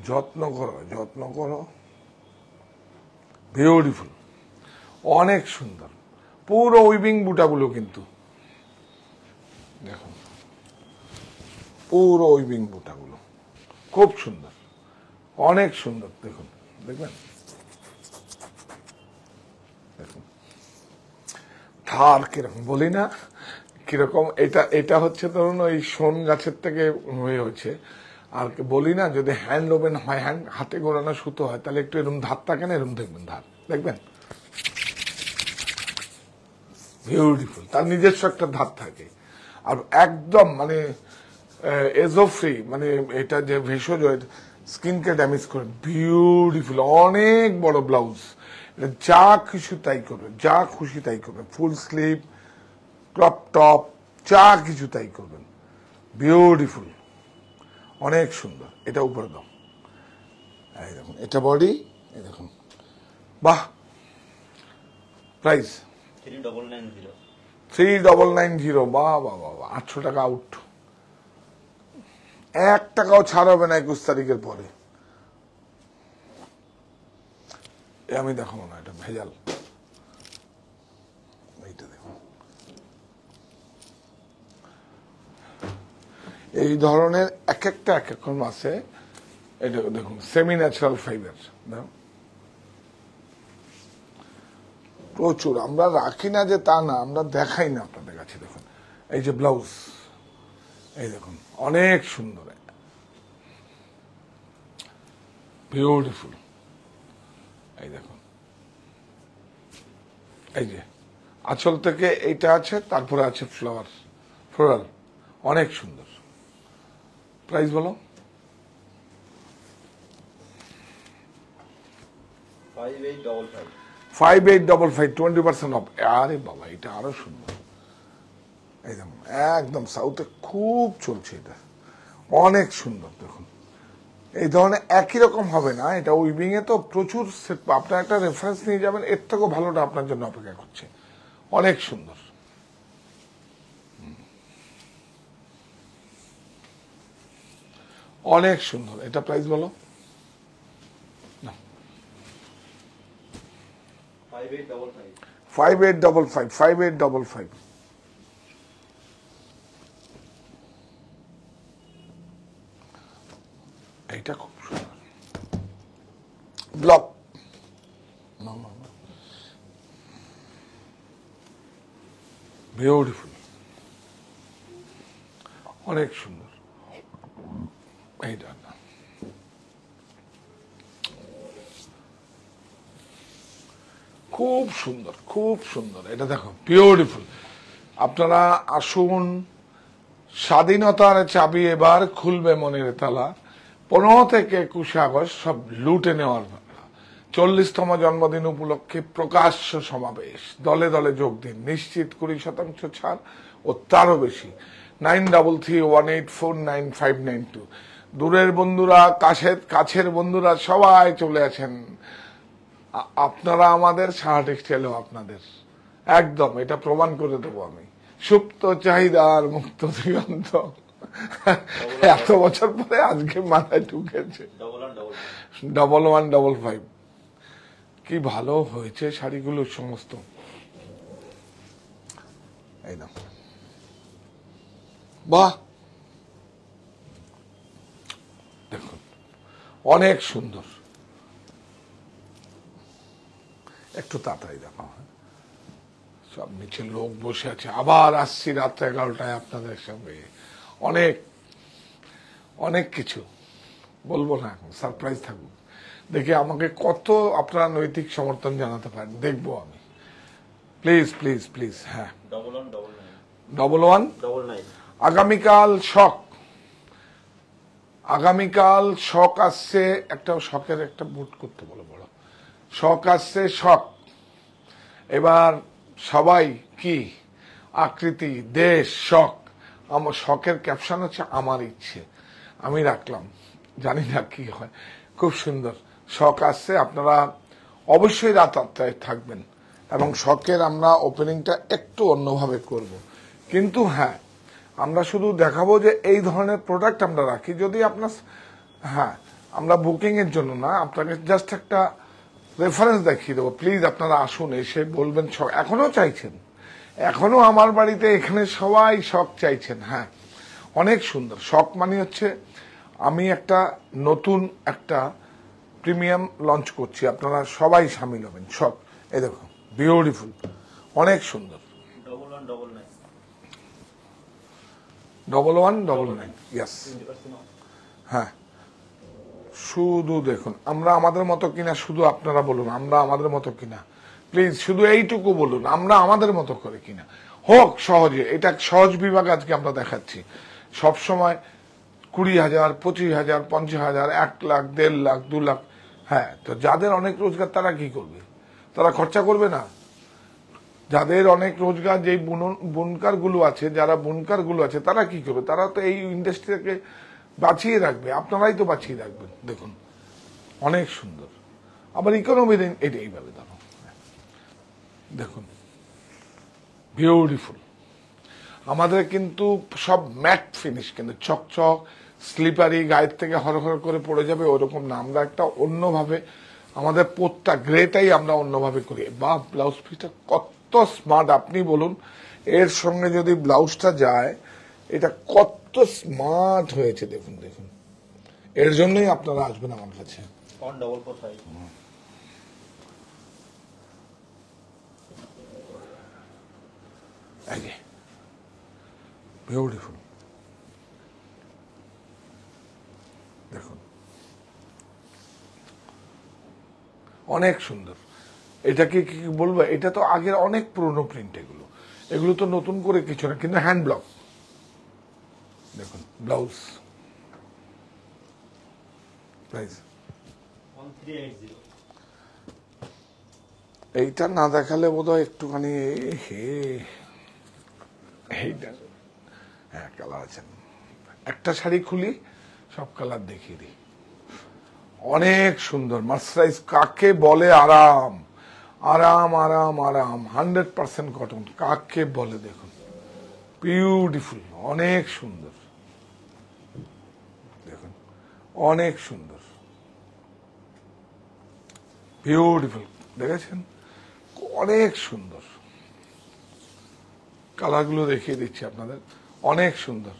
যত্ন করো, যত্ন করো, বিউটিফুল, অনেক সুন্দর। পুরো উইভিং বুটাগুলো কিন্তু দেখুন, পুরো উইভিং বুটাগুলো খুব সুন্দর, অনেক সুন্দর। দেখুন, দেখবেন, দেখুন ধার কিরকম, বলি না কিরকম। এটা হচ্ছে ধরুন ওই শোন গাছের থেকে হয়েছে। আর বলি না, যদি হ্যান্ড ওভেন হয়, হাতে গোড়ানো সুতো হয়, তাহলে একটু এরকম ধার থাকে না, এরকম দেখবেন ধার, দেখবেন বিউটিফুল, তার নিজস্ব একটা ধার থাকে। আর একদম মানে এজো ফ্রি, মানে এটা যে ভেষজ স্কিনকে ড্যামেজ করে, বিউটিফুল, অনেক বড় ব্লাউজ। এটা যা কিছু তাই করবে, যা খুশি তাই করবে, ফুল স্লিভ, ক্রপ টপ, যা কিছু তাই করবেন, বিউটিফুল, অনেক সুন্দর। এটা উপরে দাও, এই দেখুন, এটা বডি, এই দেখুন, বাহ। প্রাইস 3990। 3990, বাহ বাহ বাহ, 800 টাকা আউট। 1 টাকাও ছাড় হবে না 21 তারিখের পরে। আমি দেখাবো না, এটা ভেজাল। এইটা দেখুন, এই ধরনের এক একটা এক এক রকম আছে। এটা দেখুন, সেমি ন্যাচারাল ফাইবার, প্রচুর। আমরা রাখি না যে তা না, আমরা দেখাই না আপনাদের কাছে। দেখুন, এই যে ব্লাউজ, এই দেখুন, অনেক সুন্দর, বিউটিফুল। এই দেখুন, এই যে আঁচল থেকে এইটা আছে, তারপরে আছে ফ্লোরাল, অনেক সুন্দর। প্রাইস বলো? 5855। 5855, 20% অফ। আরে বাবা, এটা আরো সুন্দর। একদম একদম সাউথে খুব চলছে এটা, অনেক সুন্দর। দেখুন, এই ধরনের একই রকম হবে না, এটা উইভিং এ তো প্রচুর। আপনার একটা রেফারেন্স নিয়ে যাবেন, এর থেকেও ভালোটা আপনার জন্য অপেক্ষা করছে, অনেক সুন্দর, অনেক সুন্দর। এটা প্রাইস বলো? 5855। 5855। এইটা খুব সুন্দর, ব্লক, বিউটিফুল, অনেক সুন্দর। এইটা না, খুব সুন্দর, খুব সুন্দর। এটা দেখো, বিউটিফুল। আপনারা আসুন, স্বাধীনতার চাবি এবার খুলবে মনের তালা। 15 থেকে 21 আগস্ট সব লুটে নেওয়ার পালা। 40তম জন্মদিন উপলক্ষে প্রকাশ্য সমাবেশ, দলে দলে যোগ দিন, নিশ্চিত 20% ছাড় ও তারও বেশি। 9331849592। দূরের বন্ধুরা, কাছের বন্ধুরা সবাই চলে আছেন। আপনারা আমাদের, সাহা টেক্সটাইলও আপনাদের, একদম এটা প্রমাণ করে দেবো আমি। সুপ্ত চাহিদার মুক্ত দিগন্ত, এত বছর পরে আজকে মাথায় ঢুকেছে। 1155। কি ভালো হয়েছে শাড়িগুলো সমস্ত। এই না, বাহ, দেখুন, অনেক সুন্দর। একটু তাড়াতাড়ি দেখা হয়, সব নিচে লোক বসে আছে। আবার আসছি রাত্রে 11টায় আপনাদের সঙ্গে। অনেক অনেক কিছু বলবো না, এখন সারপ্রাইজ থাকুক। দেখে আমাকে কত আপনারা নৈতিক সমর্থন জানাতে পারেন, দেখবো আমি। Please please please. হ্যাঁ, 1199। আগামীকাল শখ আসছে। একটা শখের একটা বুট করতে বলো, বড় শখ আসছে, শখ। এবার সবাই কি আকৃতি, দেশ, শখ। আমার শখের ক্যাপশন হচ্ছে আমার ইচ্ছে, আমি রাখলাম, জানি না কি হয়। খুব সুন্দর শখ আসছে। আপনারা অবশ্যই রাত 8টায় থাকবেন এবং শখের আমরা ওপেনিংটা একটু অন্যভাবে করব। কিন্তু হ্যাঁ, আমরা শুধু দেখাবো যে এই ধরনের প্রোডাক্ট আমরা রাখি। যদি আপনার হ্যাঁ, আমরা বুকিং এর জন্য না, আপনাকে জাস্ট একটা রেফারেন্স দেখিয়ে দেবো। প্লিজ আপনারা আসুন, এসে বলবেন শখ এখনো চাইছেন, এখনো আমার বাড়িতে এখানে সবাই শখ চাইছেন। হ্যাঁ, অনেক সুন্দর শখ মানে হচ্ছে আমি একটা নতুন একটা প্রিমিয়াম লঞ্চ করছি, আপনারা সবাই সামিল হবেন। শখ এই দেখো, বিউটিফুল, অনেক সুন্দর। 1199 ইয়েস। হ্যাঁ, শুধু দেখুন আমরা আমাদের মতো কিনা, শুধু আপনারা বলুন আমরা আমাদের মতো কিনা। প্লিজ শুধু এইটুকু বলুন আমরা আমাদের মতো করে কিনা, হোক সহজে। এটা সহজ বিভাগ আজকে আমরা দেখাচ্ছি। সব সময় 20,000, 25,000, 50,000, 1 লাখ, 1.5 লাখ, 2 লাখ। হ্যাঁ, তো যাদের অনেক রোজগার তারা কি করবে? তারা খরচা করবে না। যাদের অনেক রোজগার, যেই বুনকার গুলো আছে, যারা বুনকার গুলো আছে তারা কি করবে? তারা তো এই ইন্ডাস্ট্রিকে বাঁচিয়ে রাখবে, আপনারাই তো বাঁচিয়ে রাখবেন। দেখুন অনেক সুন্দর। আবার ইকোনমি এটা এইভাবে দাও, দেখুন বিউটিফুল। আমাদের কিন্তু সব ম্যাট ফিনিশ, কিন্তু চকচক স্লিপারি, গায়ের থেকে হরহর করে পড়ে যাবে ওরকম না। আমরা একটা অন্যভাবে আমাদের পোতটা গ্রেটাই আমরা অন্যভাবে করি। বা ব্লাউজ পিসটা কত স্মার্ট আপনি বলুন, এর সঙ্গে যদি ব্লাউজটা যায় এটা কত স্মার্ট হয়েছে। দেখুন দেখুন, এর জন্যই আপনারা আসবেন আমার কাছে। 1445 বিউটিফুল, দেখুন অনেক সুন্দর। এটাকে কি বলবো, এটা তো আগের অনেক পুরনো প্রিন্ট। এগুলো তো নতুন করে কিছু না, কিন্তু হ্যান্ড ব্লক। দেখুন ব্লাউজ প্রাইস 1380 এইটা না দেখালে বোধহয় একটুখানি এইটা হ্যাঁ কালার আছে। একটা শাড়ি খুলি সব কালার দেখিয়ে দিই। অনেক সুন্দর মার্সারাইজ, কাকে বলে আরাম, আরাম আরাম আরাম, 100% কটন, কাকে বলে দেখুন বিউটিফুল, অনেক সুন্দর। দেখুন অনেক সুন্দর, বিউটিফুল, দেখেছেন অনেক সুন্দর। কালারগুলো দেখিয়ে দিচ্ছি আপনাদের, অনেক সুন্দর।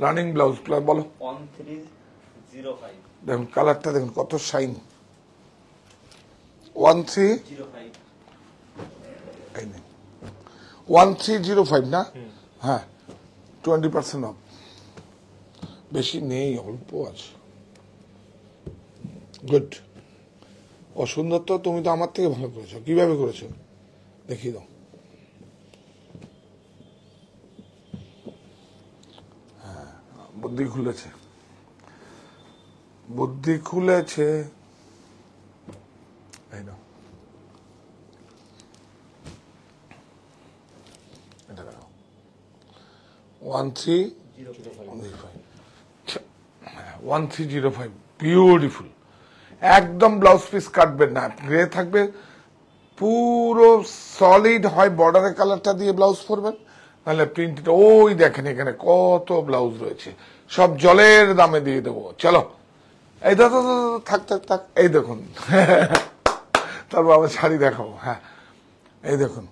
রানিং ব্লাউজ বলো 1305 দেখুন, কালারটা দেখুন কত শাইন। 1305 1305 না? হ্যাঁ, 20% অফ, বেশি নেই, অল্প আছে। গুড। অসুন্দর তো, তুমি তো আমার থেকে ভালো করেছো। কিভাবে করেছো দেখিয়ে দাও। হ্যাঁ, বুদ্ধি খুলেছে, বুদ্ধি খুলেছে। এই নাও, এটা দেখো 1305 বিউটিফুল। একদম ব্লাউজ পিস কাটবেন না, গ্রে থাকবে পুরো সলিড। হয় বর্ডারের কালারটা দিয়ে ব্লাউজ পরবেন, নাহলে প্রিন্টেড। ওই দেখেন এখানে কত ব্লাউজ রয়েছে, সব জলের দামে দিয়ে দেবো। চলো এই দাদা থাক থাক থাক, এই দেখুন তারপর আবার শাড়ি দেখাবো। হ্যাঁ এই দেখুন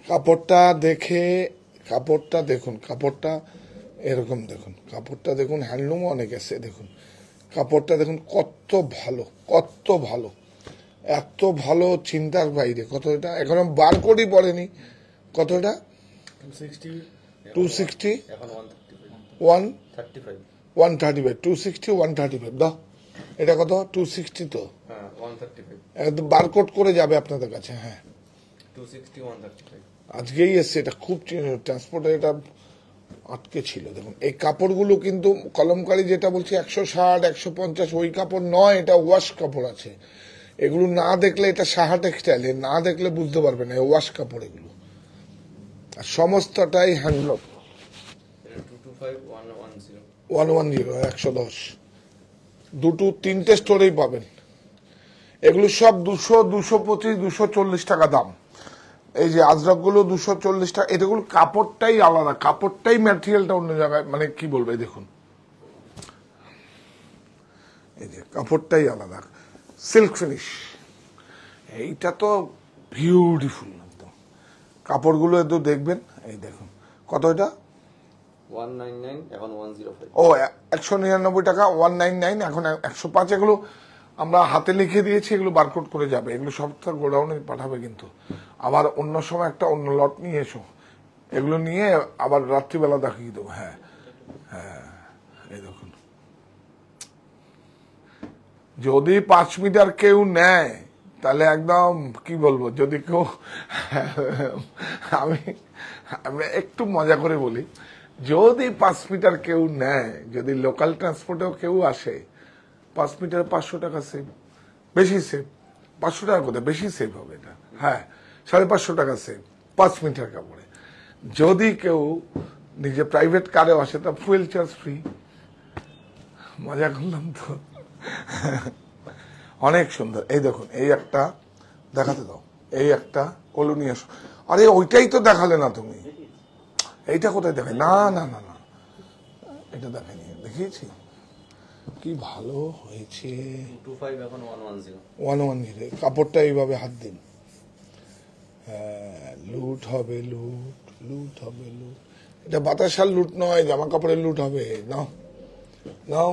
কাপড়টা দেখে, কাপড়টা দেখুন, কাপড়টা এরকম দেখুন, কাপড়টা দেখুন, হ্যান্ডলুম অনেক এসে। দেখুন কাপড়টা দেখুন কত ভালো, কত ভালো, এত ভালো, চিন্তার বাইরে। কত এটা? এখনো বারকোডই পড়েনি। কত এটা? 260 এখন 135 260 135 দাও। এটা কত? 260 তো? হ্যাঁ 135 একদম বারকোড করে যাবে আপনাদের কাছে। হ্যাঁ 260 135 আজকেই এসছে। এটা খুব ট্রান্সপোর্টে এটা আটকে ছিল। দেখুন এই কাপড়গুলো কিন্তু কলমকারি যেটা বলছি 160 150 ওই কাপড় নয়, এটা ওয়াশ কাপড় আছে। এগুলো না দেখলে, এটা সাহা টেক্সটাইল, না দেখলে বুঝতে পারবে না ওয়াশ কাপড় এগুলো। আর সমস্তটাই হ্যান্ডলুম। 225 110 110 দুটো তিনটে স্টোরেই পাবেন। এগুলো সব 200, 225, 240 টাকা দাম। এই যে আজরক গুলো 240 টাকা। এটাগুলো কাপড়টাই আলাদা, কাপড়টাই ম্যাটেরিয়ালটা অন্য জায়গায়, মানে কি বলবো, এই দেখুন, এই যে কাপড়টাই আলাদা, সিল্ক ফিনিশ। এইটা তো বিউটিফুল একদম। কাপড়গুলো একটু দেখবেন, এই দেখুন কত এটা, 199 এখন 105। ও 199 টাকা, 199 এখন 105। এগুলো আমরা হাতে লিখে দিয়েছি, এগুলো বারকোড করে যাবে, এগুলো সব গোডাউনে পাঠাবে। কিন্তু আবার অন্য সময় একটা অন্য লট নিয়ে এসো, এগুলো নিয়ে আবার রাত্রিবেলা দেখিয়ে দেবো। হ্যাঁ হ্যাঁ, এই দেখুন, যদি 5 মিটার কেউ নেয় তাহলে একদম কি বলবো, যদি কেউ আমি আমি একটু মজা করে বলি, যদি 5 মিটার কেউ নেয়, যদি লোকাল ট্রান্সপোর্টেও কেউ আসে, 5 মিটার 500 টাকা সেভ, বেশি সেভ, 500 টাকা কোথায়, বেশি সেভ হবে এটা। হ্যাঁ, 550 টাকা সেভ 5 মিটার কাপড়ে। যদি কেউ নিজে প্রাইভেট কারেও আসে, তা ফুয়েল চার্জ ফ্রি। মজা করলাম তো। অনেক সুন্দর। এই দেখুন, এই একটা দেখাতে দাও, এই একটা কলোনিয়া। আরে ওইটাই তো দেখালে না তুমি, এইটা কোথায় দেখাই? না না না না, এটা দেখাইনি, দেখিয়েছি। কি ভালো হয়েছে। 225 এখন 110। 110। কাপড়টা এইভাবে হাত দিন। হ্যাঁ, লুট হবে, লুট, লুট হবে, লুট। এটা বাতাসার লুট নয়, জামা কাপড়ের লুট হবে। নাও নাও।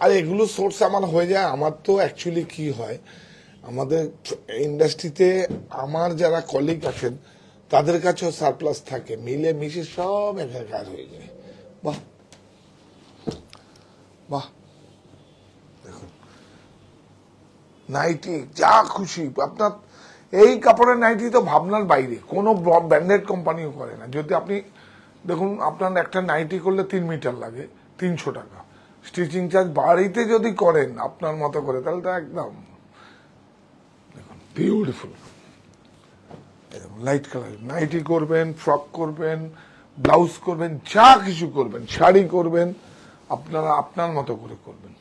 আর এগুলো সোর্স আমার হয়ে যায়। আমার তো অ্যাকচুয়ালি কি হয়, আমাদের ইন্ডাস্ট্রিতে আমার যারা কলিগ আছেন তাদের কাছেও সারপ্লাস থাকে, মিলে মিশে সব একাকার হয়ে যায়। বাহ বাহ, দেখুন নাইটি যা খুশি আপনার। এই কাপড়ের নাইটি তো ভাবনার বাইরে, কোনো ব্র্যান্ডেড কোম্পানিও করে না। যদি আপনি দেখুন, আপনার একটা নাইটি করলে 3 মিটার লাগে, 300 টাকা স্টিচিং চার্জ। বাড়িতে যদি করেন আপনার মতো করে, তাহলে তো একদম দেখুন বিউটিফুল। লাইট কালার নাইটি করবেন, ফ্রক করবেন, ব্লাউজ করবেন, যা কিছু করবেন, শাড়ি করবেন, আপনারা আপনার মতো করে করবেন।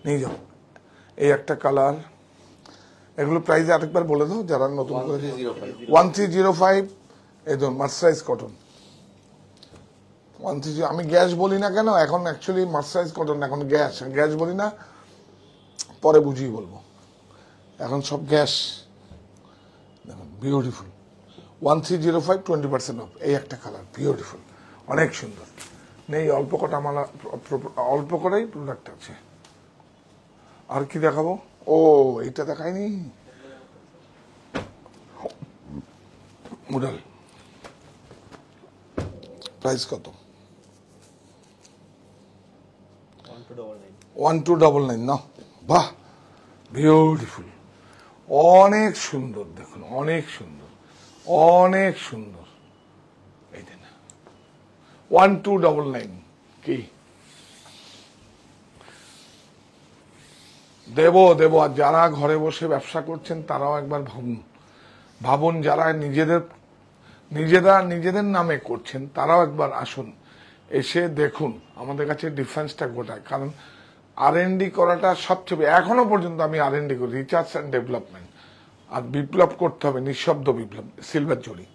নিয়ে যাও। এই একটা কালার। এগুলো প্রাইস আরেকবার বলে দাও যারা নতুন করে। 1305। এই ধরুন মার্সারাইজ কটন 130। আমি গ্যাস বলি না কেন এখন, অ্যাকচুয়ালি মার্সারাইজ কটন, এখন গ্যাস গ্যাস বলি না, পরে বুঝিয়ে বলবো, এখন সব গ্যাস। দেখুন বিউটিফুল, 1305, 20% অফ। এই একটা কালার বিউটিফুল, অনেক সুন্দর। নেই অল্প কটা, আমার অল্প করেই প্রোডাক্ট আছে। আর কি দেখাবো? ও এইটা দেখায়নি, মুডাল। প্রাইস কত? 1299। না, বাহ বিউটিফুল, অনেক সুন্দর। দেখুন অনেক সুন্দর, অনেক সুন্দর। এই যে না, 1299। কি দেব দেব। আর যারা ঘরে বসে ব্যবসা করছেন তারাও একবার ভাবুন, ভাবুন। যারা নিজেদের নামে করছেন তারাও একবার আসুন, এসে দেখুন আমাদের কাছে ডিফারেন্সটা গোটায়। কারণ R&D করাটা সবচেয়ে, এখনো পর্যন্ত আমি R&D করি, রিসার্চ অ্যান্ড ডেভেলপমেন্ট। আর বিপ্লব করতে হবে, নিঃশব্দ বিপ্লব। সিলভার জরি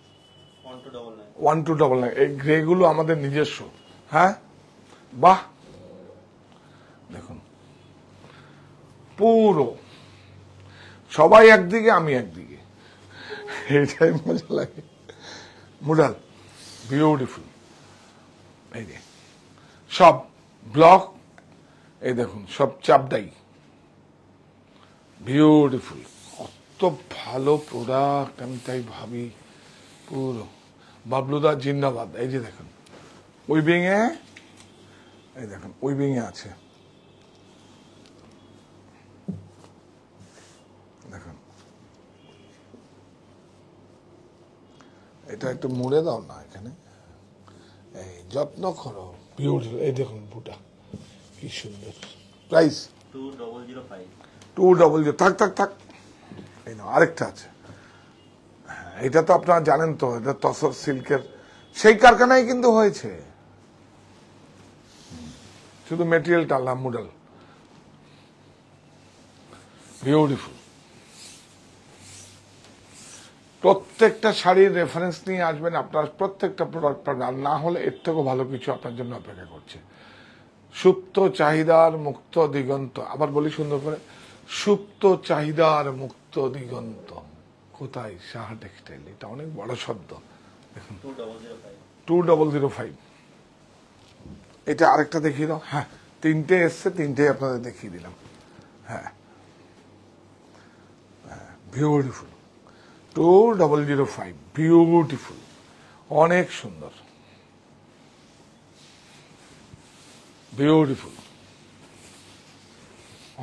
1299। এই গ্রেগুলো আমাদের নিজস্ব। হ্যাঁ, বাহ দেখুন, পুরো সবাই একদিকে, আমি একদিকে, এইটাই মজা লাগে। মুডাল বিউটিফুল। এই যে সব ব্লক, এই দেখুন সব চাপদাই, বিউটিফুল। কত ভালো প্রোডাক্ট, আমি তাই ভাবি। পুরো বাবলুদা জিন্দাবাদ। এই যে দেখুন উইভিং এ, এই দেখুন উইভিং এ আছে, দেখুন। এটা একটু মুড়ে দাও না এখানে, এই যত্ন করো, বিউটিফুল। এই দেখুন বুটা কি সুন্দর। প্রাইস 2005। থাক থাক থাক। এই না, আরেকটা আছে। এটা তো আপনারা জানেন তো, এটা তসর সিল্কের সেই কারখানায় কিন্তু হয়েছে, শুধু মেটেরিয়ালটা আলাদা। মুডাল বিউটিফুল। প্রত্যেকটা শাড়ির রেফারেন্স নিয়ে আসবেন, আপনার প্রত্যেকটা প্রোডাক্ট পাবেন, আর না হলে এর থেকেও ভালো কিছু আপনার জন্য অপেক্ষা করছে। সুপ্ত চাহিদার মুক্ত দিগন্ত, আবার বলি সুন্দর করে, সুপ্ত চাহিদার মুক্ত দিগন্ত কোথায়? সাহা টেক্সটাইল। এটা অনেক বড় শব্দ। দেখুন 2005। এটা আরেকটা দেখিয়ে দাও। হ্যাঁ, তিনটে এসছে, তিনটে আপনাদের দেখিয়ে দিলাম। হ্যাঁ, বিউটিফুল। 2005, বিউটিফুল, অনেক সুন্দর, বিউটিফুল,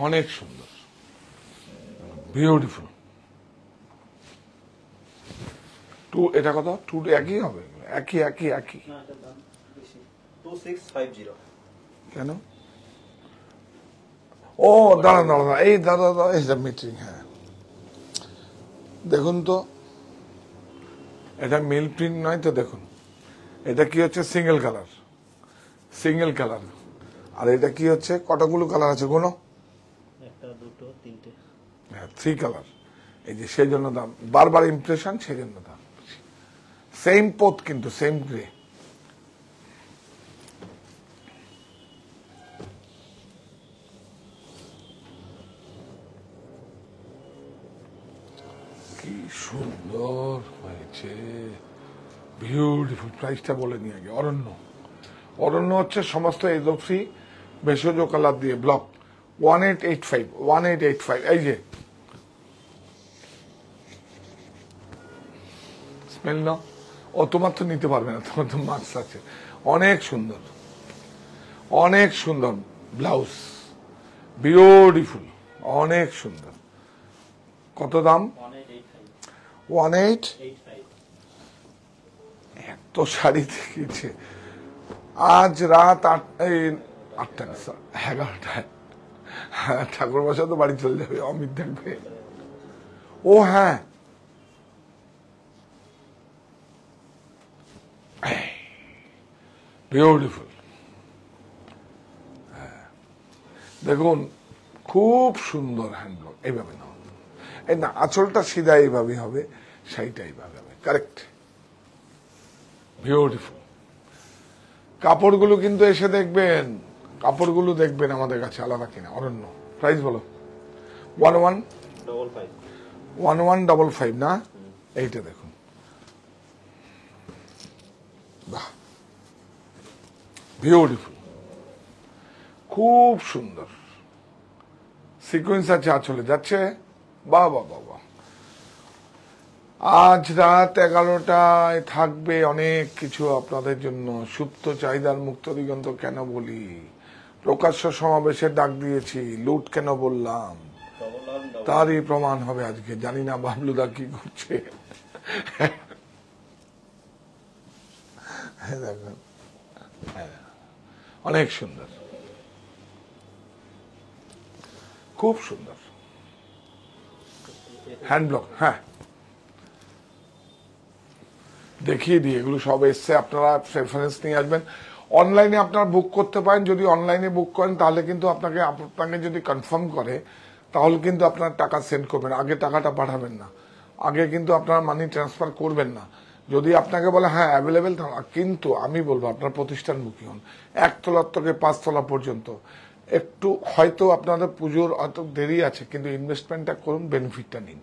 অনেক সুন্দর, বিউটিফুল। এটা কত? 2 একই হবে, একই একই একই। না, এটার দাম বেশি। 2650। কেন? ও দাঁড়ান দাঁড়ান, এই দাদা দাদা, এই মিটিং। হ্যাঁ, দেখুন তো, এটা মিল প্রিন্ট নয় তো। দেখুন এটা কি হচ্ছে? Single colour, single colour. আর এটা কি হচ্ছে? কতগুলো কালার আছে কোনো? একটা, দুটো, তিনটে। হ্যাঁ, 3 কালার। এই যে সেই জন্য দাম, বারবার ইমপ্রেশন, সেই জন্য দাম। সেম পোত কিন্তু সেম গ্রে। কি সুন্দর হয়েছে, বিউটিফুল। প্রাইসটা বলে নিয়ে আগে। অরণ্য, অরণ্য হচ্ছে সমস্ত এজো ফ্রি, ভেষজ কালার দিয়ে ব্লক। 1885, 1885। এই যে স্মেল না, ও তোমার তো নিতে পারবে না, তোমার তো মাস্ক আছে। অনেক সুন্দর, অনেক সুন্দর ব্লাউজ, বিউটিফুল, অনেক সুন্দর। কত দাম? 1885। এত শাড়ি দেখিয়েছে আজ রাত 8টা, 11টায়। ঠাকুর বাসা তো বাড়ি চলে যাবে, অমিত দেখবে। ও হ্যাঁ, বিউটিফুল। দেখুন খুব সুন্দর হ্যান্ডব্লক। এইভাবে নাও, এই না, আঁচলটা সিধা এইভাবে হবে, শাড়িটা এইভাবে হবে, কারেক্ট, বিউটিফুল। কাপড়গুলো কিন্তু এসে দেখবেন, কাপড়গুলো দেখবেন আমাদের কাছে আলাদা কিনা। অরণ্য, প্রাইস বলো। 1155 না? এইটা দেখুন, বাহ, বিউটিফুল, খুব সুন্দর। সিকোয়েন্স আছে, আঁচলে যাচ্ছে। বাহ বাহ বাহ বাহ। আজ রাত 11টায় থাকবে অনেক কিছু আপনাদের জন্য। সুপ্ত চাহিদার মুক্ত দিগন্ত কেন বলি, প্রকাশ্য সমাবেশের ডাক দিয়েছি, লুট কেন বললাম, তারই প্রমাণ হবে আজকে। জানি না বাবলুদা কি করছে। দেখুন, অনেক সুন্দর, খুব সুন্দর হ্যান্ডব্লক। হ্যাঁ, দেখিয়ে দিই, এগুলো সব এসছে, আপনারা রেফারেন্স নিয়ে আসবেন। অনলাইনে আপনারা বুক করতে পারেন। যদি অনলাইনে বুক করেন তাহলে কিন্তু আপনাকে যদি কনফার্ম করে তাহলে কিন্তু আপনার টাকা সেন্ড করবেন, আগে টাকাটা পাঠাবেন না, আগে কিন্তু আপনারা মানি ট্রান্সফার করবেন না। যদি আপনাকে বলে হ্যাঁ অ্যাভেলেবেল, কিন্তু আমি বলবো আপনার প্রতিষ্ঠানমুখী হন। 1 তলার থেকে 5 তলা পর্যন্ত একটু হয়তো আপনাদের পুজোর অত দেরি আছে, কিন্তু ইনভেস্টমেন্টটা করুন, বেনিফিটটা নিন।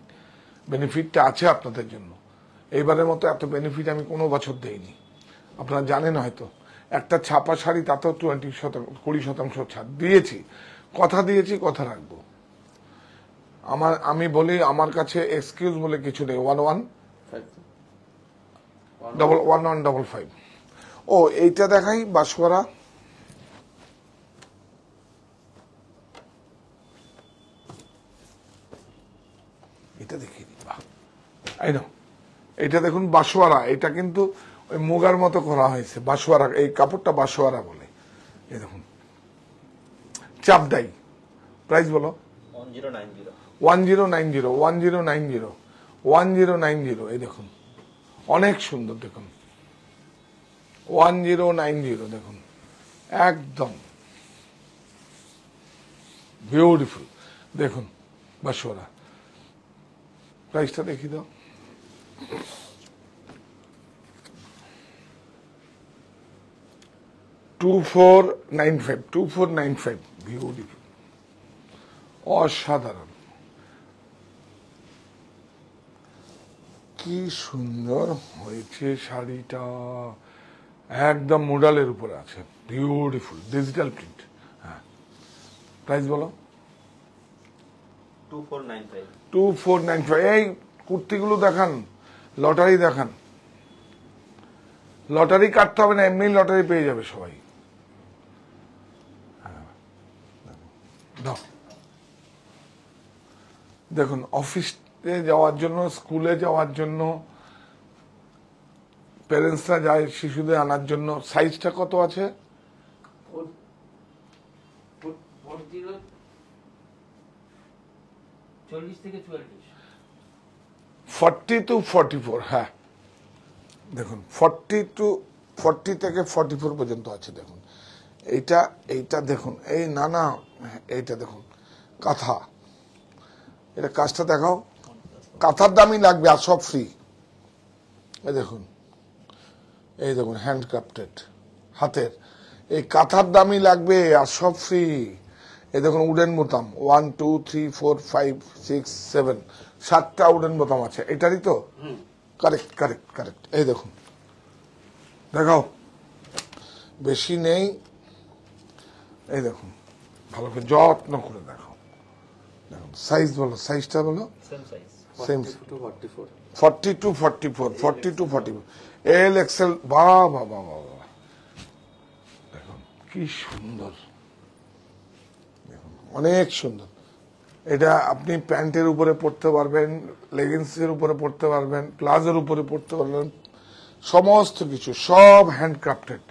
বেনিফিটটা আছে আপনাদের জন্য। এইবারের মতো এত বেনিফিট আমি কোনো বছর দেইনি, আপনারা জানেন হয়তো। একটা ছাপা শাড়ি তাতেও 20% ছাড় দিয়েছি, কথা দিয়েছি, কথা রাখবো। আমি বলি আমার কাছে এক্সকিউজ বলে কিছু নেই। 1155। ও এইটা দেখাই, বাঁশকরা। এটা দেখিয়ে দিই, বাহ, এই না, এটা দেখুন বাঁশওয়ারা। এটা কিন্তু ওই মুগার মতো করা হয়েছে, বাঁশওয়ারা। এই কাপড়টা বাঁশওয়ারা বলে। এই দেখুন, চাপদাই। প্রাইস বলো। 1090। এই দেখুন, অনেক সুন্দর। দেখুন 1090, দেখুন একদম বিউটিফুল। দেখুন বাসোরা। প্রাইসটা দেখি দাও। $2495 বিউটিফুল, অসাধারণ, কি সুন্দর হয়েছে শাড়িটা, একদম মোডালের উপরে আছে, বিউটিফুল ডিজিটাল প্রিন্ট। হ্যাঁ, প্রাইস বলো। 2495 2495। এই কুর্তিগুলো দেখান, লটারি দেখান, লটারি কাটতে হবে না, এমনি লটারি পেয়ে যাবে সবাই। হ্যাঁ, দাও। দেখুন, অফিসে যাওয়ার জন্য, স্কুলে যাওয়ার জন্য, প্যারেন্টসরা যায় শিশুদের আনার জন্য। সাইজটা কত আছে? 40 থেকে 44। 40 to 44। হ্যাঁ, দেখুন 40 থেকে 44 পর্যন্ত আছে। দেখুন এইটা দেখুন, এই না এইটা দেখুন, কাঁথা, এটা কাজটা দেখাও। কাঁথার দামই লাগবে, আর সব ফ্রি। এই দেখুন হ্যান্ডক্রাফটেড, হাতের। এই কাঁথার দামই লাগবে, আর সব ফ্রি। এই দেখুন উডেন বোতাম, 1 2 3 4 5 6 7, 7টা উডেন বোতাম আছে। এটারই তো? কারেক্ট। এই দেখুন, দেখাও, বেশি নেই। এই দেখুন, ভালো করে যত্ন করে দেখাও। দেখুন সাইজ বলো, সাইজটা বলো। Same size. Same 42 44। 40 to 44, 40 to 44, L XL. বাবা, দেখুন কি সুন্দর, দেখুন অনেক সুন্দর। এটা আপনি প্যান্টের উপরে পরতে পারবেন, লেগিংসের উপরে পরতে পারবেন, প্লাজোর উপরে পরতে পারবেন, সমস্ত কিছু, সব হ্যান্ডক্রাফটেড।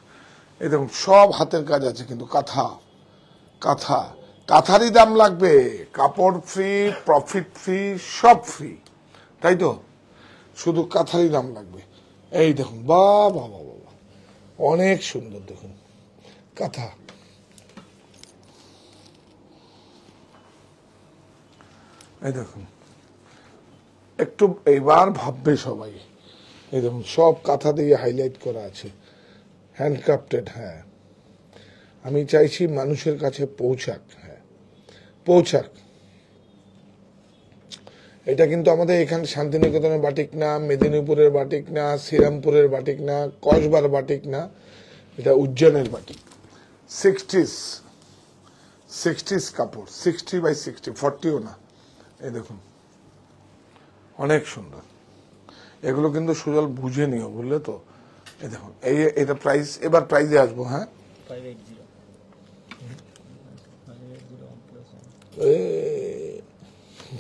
এই দেখুন, সব হাতের কাজ আছে, কিন্তু কাঁথারই দাম লাগবে। কাপড় ফ্রি, প্রফিট ফ্রি, সব ফ্রি, তাই তো? শুধু কাঁথারই দাম লাগবে। এই দেখুন, বাবা, অনেক সুন্দর। দেখুন কাঁথা, এই দেখুন, একটু এবার ভাববে সবাই। এই দেখুন, সব কাঁথা দিয়ে হাইলাইট করা আছে, হ্যান্ডক্রাফটেড। হ্যাঁ, আমি চাইছি মানুষের কাছে পৌঁছাক। হ্যাঁ, পৌঁছাক। এটা কিন্তু আমাদের এখানে শান্তিনিকেতনের বাটিক না, মেদিনীপুরের বাটিক না, শ্রীরামপুরের বাটিক না, কসবার বাটিক না, এটা উজ্জয়নের বাটিক। 60s কাপড়, 60 by 60, 40ও না। এই দেখুন, অনেক সুন্দর। এগুলো কিন্তু সুজল বুঝে নিও, বুঝলে তো? এই দেখুন, এটা প্রাইস, এবার প্রাইজে আসবো। হ্যাঁ, 580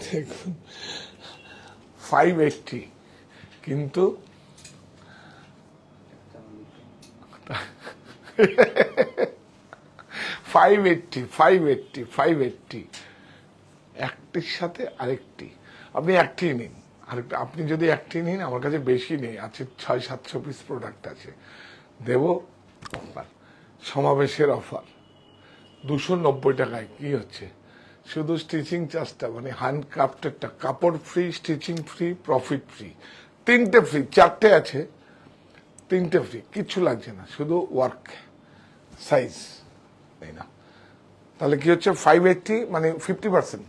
দেখুন 580, কিন্তু 580 একটির সাথে আরেকটি। আপনি একটি নিন, আরেকটা আপনি যদি একটি নিন, আমার কাছে বেশি নেই, আছে 600-700 পিস প্রোডাক্ট আছে, দেব অফার, সমাবেশের অফার, 290 টাকায়। কি হচ্ছে? শুধু স্টিচিং চার্জটা, মানে হ্যান্ডক্রাফটেডটা, কাপড় free, stitching free, profit free, 3টে ফ্রি, 4টে আছে, 3টে ফ্রি, কিচ্ছু লাগছে না, শুধু ওয়ার্ক সাইজ, তাই না? তাহলে কি হচ্ছে? 580, মানে 50%।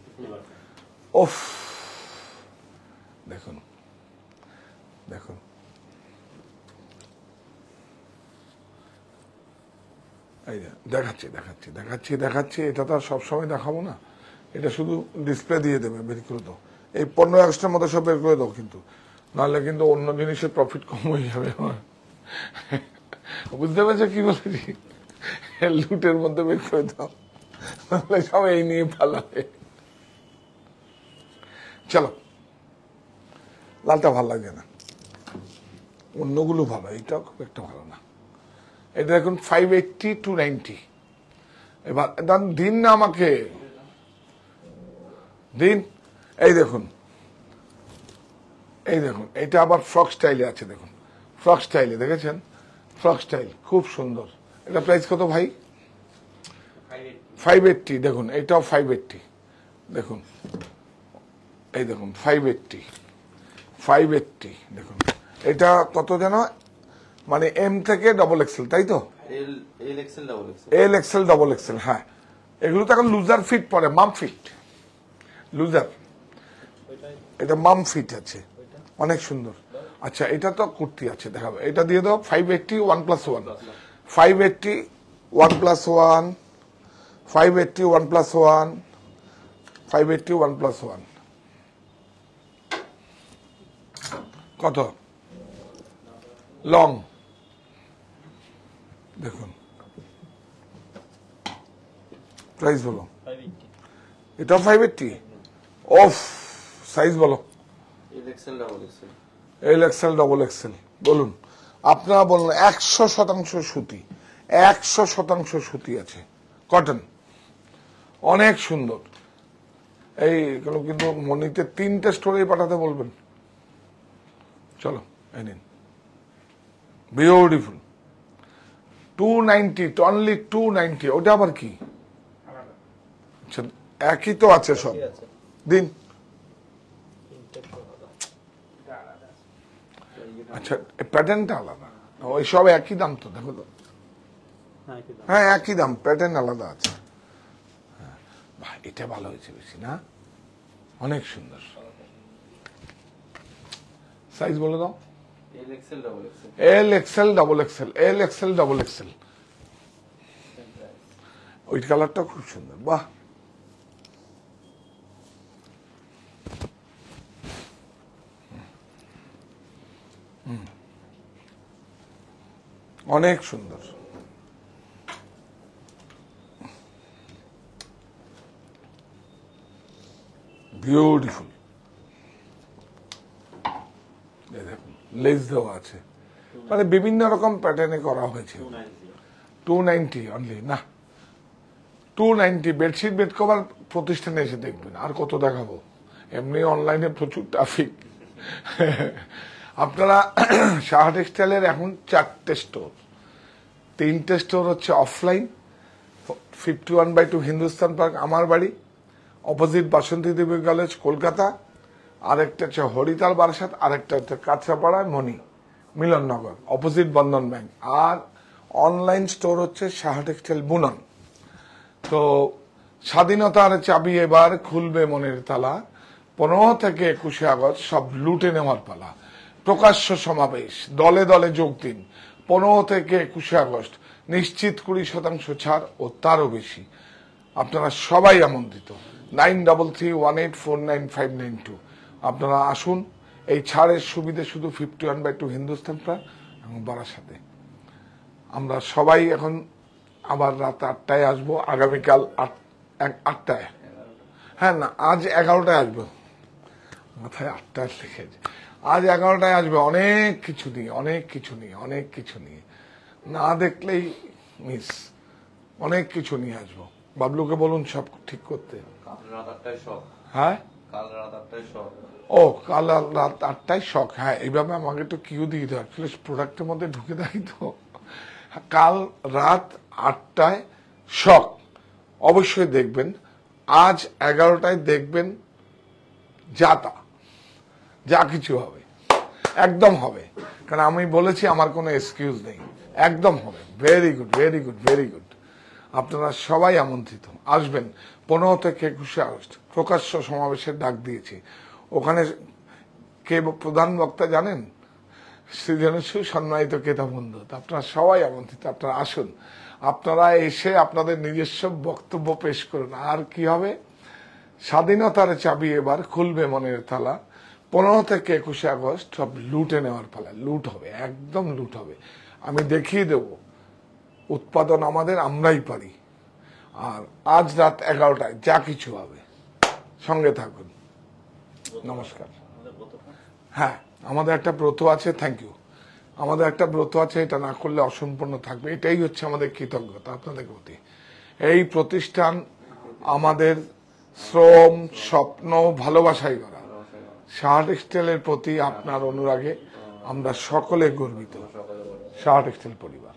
ওফ, দেখুন এই যে দেখাচ্ছি। এটা তো আর সবসময় দেখাবো না, এটা শুধু ডিসপ্লে দিয়ে দেবে। বের করে দাও, এই 15 আগস্টের মতো সব বের করে দাও, কিন্তু নাহলে কিন্তু অন্য জিনিসের প্রফিট কম হয়ে যাবে। বুঝতে পেরেছো কি বলেছি? লুটের মধ্যে বের করে দাও, নাহলে সব এই নিয়ে পালাবে। চলো, লালটা ভালো লাগছে না, অন্যগুলো ভালো, এইটাও খুব একটা ভালো না। এটা দেখুন 580 to 90। এবার দিন না আমাকে, দিন। এই দেখুন, এটা আবার ফ্রক স্টাইলে আছে। দেখুন, ফ্রক স্টাইলে, দেখেছেন? ফ্রক স্টাইল খুব সুন্দর। এটা প্রাইস কত ভাই? 580। দেখুন, এটাও 580। দেখুন, এই দেখুন 580 দেখুন, এটা কত যেন, মানে এম থেকে ডবল এক্সেল, তাই তো? L XL double XL. L XL double XL, হ্যাঁ। এগুলো তো এখন লুজার ফিট পরে, মাম ফিট, লুজার, এটা মাম ফিট আছে, অনেক সুন্দর। আচ্ছা, এটা তো কুর্তি আছে, দেখাবো, এটা দিয়ে দাও 580 1+1, 580 1+1, 580 1+1, 580 1+1 কত? লং দেখুন, প্রাইস বলো। 580 এটা 580, অফ সাইজ বলো। L XL double XL. L XL double XL বলুন, আপনারা বলুন। 100% সুতি, 100% সুতি আছে, কটন, অনেক সুন্দর। এইগুলো কিন্তু মনিতে 3টে স্টোরে পাঠাতে বলবেন। চলো, এই নিন, বিউটিফুল, 290, অনলি 290। ওটা আবার কি? আচ্ছা, একই তো আছে সব, ঠিক আছে, দিন। তিনটে তো আলাদা। আচ্ছা, প্যাটার্নটা আলাদা, ওই সব একই দাম তো, দেখো তো। হ্যাঁ, একই দাম। হ্যাঁ, একই দাম, প্যাটার্ন আলাদা আছে। হ্যাঁ, ভাই এটা ভালো হয়েছে বেশি না, অনেক সুন্দর। সাইজ বলে দাও। L XL double XL. L XL double XL, L XL double XL. ওই কালারটা খুব সুন্দর, বাহ। অনেক সুন্দর। বিউটিফুল, দেখুন লেস দেওয়া আছে, মানে বিভিন্ন রকম প্যাটার্নে করা হয়েছে। 290 অনলি, না 290। বেডশিট বেড কভার প্রতিষ্ঠানে এসে দেখবেন, আর কত দেখাবো, এমনি অনলাইনে প্রচুর ট্রাফিক। আপনারা সাহা টেক্সটাইলের এখন 4টে স্টোর, 3টে স্টোর হচ্ছে অফলাইন, 51/2 হিন্দুস্তান পার্ক আমার বাড়ি, অপোজিট বাসন্তী দেবী কলেজ কলকাতা, আরেকটা হচ্ছে হরিতাল বারাসাত, আরেকটা হচ্ছে কাঁচরাপাড়া মণি মিলননগর অপোজিট বন্ধন ব্যাংক, আর অনলাইন স্টোর হচ্ছে সাহা টেক্সটাইল বুনন। তো স্বাধীনতার চাবি এবার খুলবে মনের তালা, 15 থেকে 21 আগস্ট সব লুটে নেওয়ার পালা। প্রকাশ্য সমাবেশ, দলে দলে যোগ দিন, 15 থেকে 21 আগস্ট, নিশ্চিত 20% ছাড় ও তারও বেশি। আপনারা সবাই আমন্ত্রিত। 9331849592, আপনারা আসুন। এই ছাড়ের সুবিধে শুধু 51/2 হিন্দুস্তান পার্ক এবং বারাসাতে। আমরা সবাই এখন আবার রাত 8টায় আসবো, আগামীকাল 8টায়, হ্যাঁ না, আজ 11টায় আসবো, মাথায় 8টায় লিখেছে, আজ 11টায় আসবে। অনেক কিছু নিয়ে, অনেক কিছু নিয়ে, অনেক কিছু নিয়ে, না দেখলেই মিস, অনেক কিছু নিয়ে আসবো। বাবলুকে বলুন সব ঠিক করতে। কাল রাত 8টায় শখ। হ্যাঁ, কাল রাত 8টায় শখ। ও কাল রাত 8টায় শখ, হ্যাঁ এইভাবে আমাকে তো কিউ দিয়ে দেয়, অ্যাকচুয়ালি প্রোডাক্টের মধ্যে ঢুকে দেয় তো। কাল রাত 8টায় শখ অবশ্যই দেখবেন। আজ 11টায় দেখবেন যা কিছু হবে, একদম হবে, কারণ আমি বলেছি আমার কোনো এক্সকিউজ নেই, একদম হবে। Very good, very good, very good. আপনারা সবাই আমন্ত্রিত, আসবেন। 15 থেকে 21 আগস্ট প্রকাশ্য সমাবেশের ডাক দিয়েছি। ওখানে কে প্রধান বক্তা জানেন? সৃজনশীল সম্মানিত ক্রেতা বন্ধু। আপনারা সবাই আমন্ত্রিত, আপনারা আসুন। আপনারা এসে আপনাদের নিজস্ব বক্তব্য পেশ করুন। আর কি হবে, স্বাধীনতার চাবি এবার খুলবে মনের তালা। 15 থেকে 21 আগস্ট সব লুটে নেওয়ার পালা, লুট হবে, একদম লুট হবে। আমি দেখিয়ে দেব উৎপাদন আমাদের, আমরাই পারি। আর আজ রাত 11টায় যা কিছু হবে, সঙ্গে থাকুন। নমস্কার। হ্যাঁ, আমাদের একটা ব্রত আছে, থ্যাংক ইউ। আমাদের একটা ব্রত আছে, এটা না করলে অসম্পূর্ণ থাকবে। এটাই হচ্ছে আমাদের কৃতজ্ঞতা আপনাদের প্রতি। এই প্রতিষ্ঠান আমাদের শ্রম, স্বপ্ন, ভালোবাসাই করা। সাহা টেক্সটাইলের প্রতি আপনার অনুরাগে আমরা সকলে গর্বিত। সাহা টেক্সটাইল পরিবার।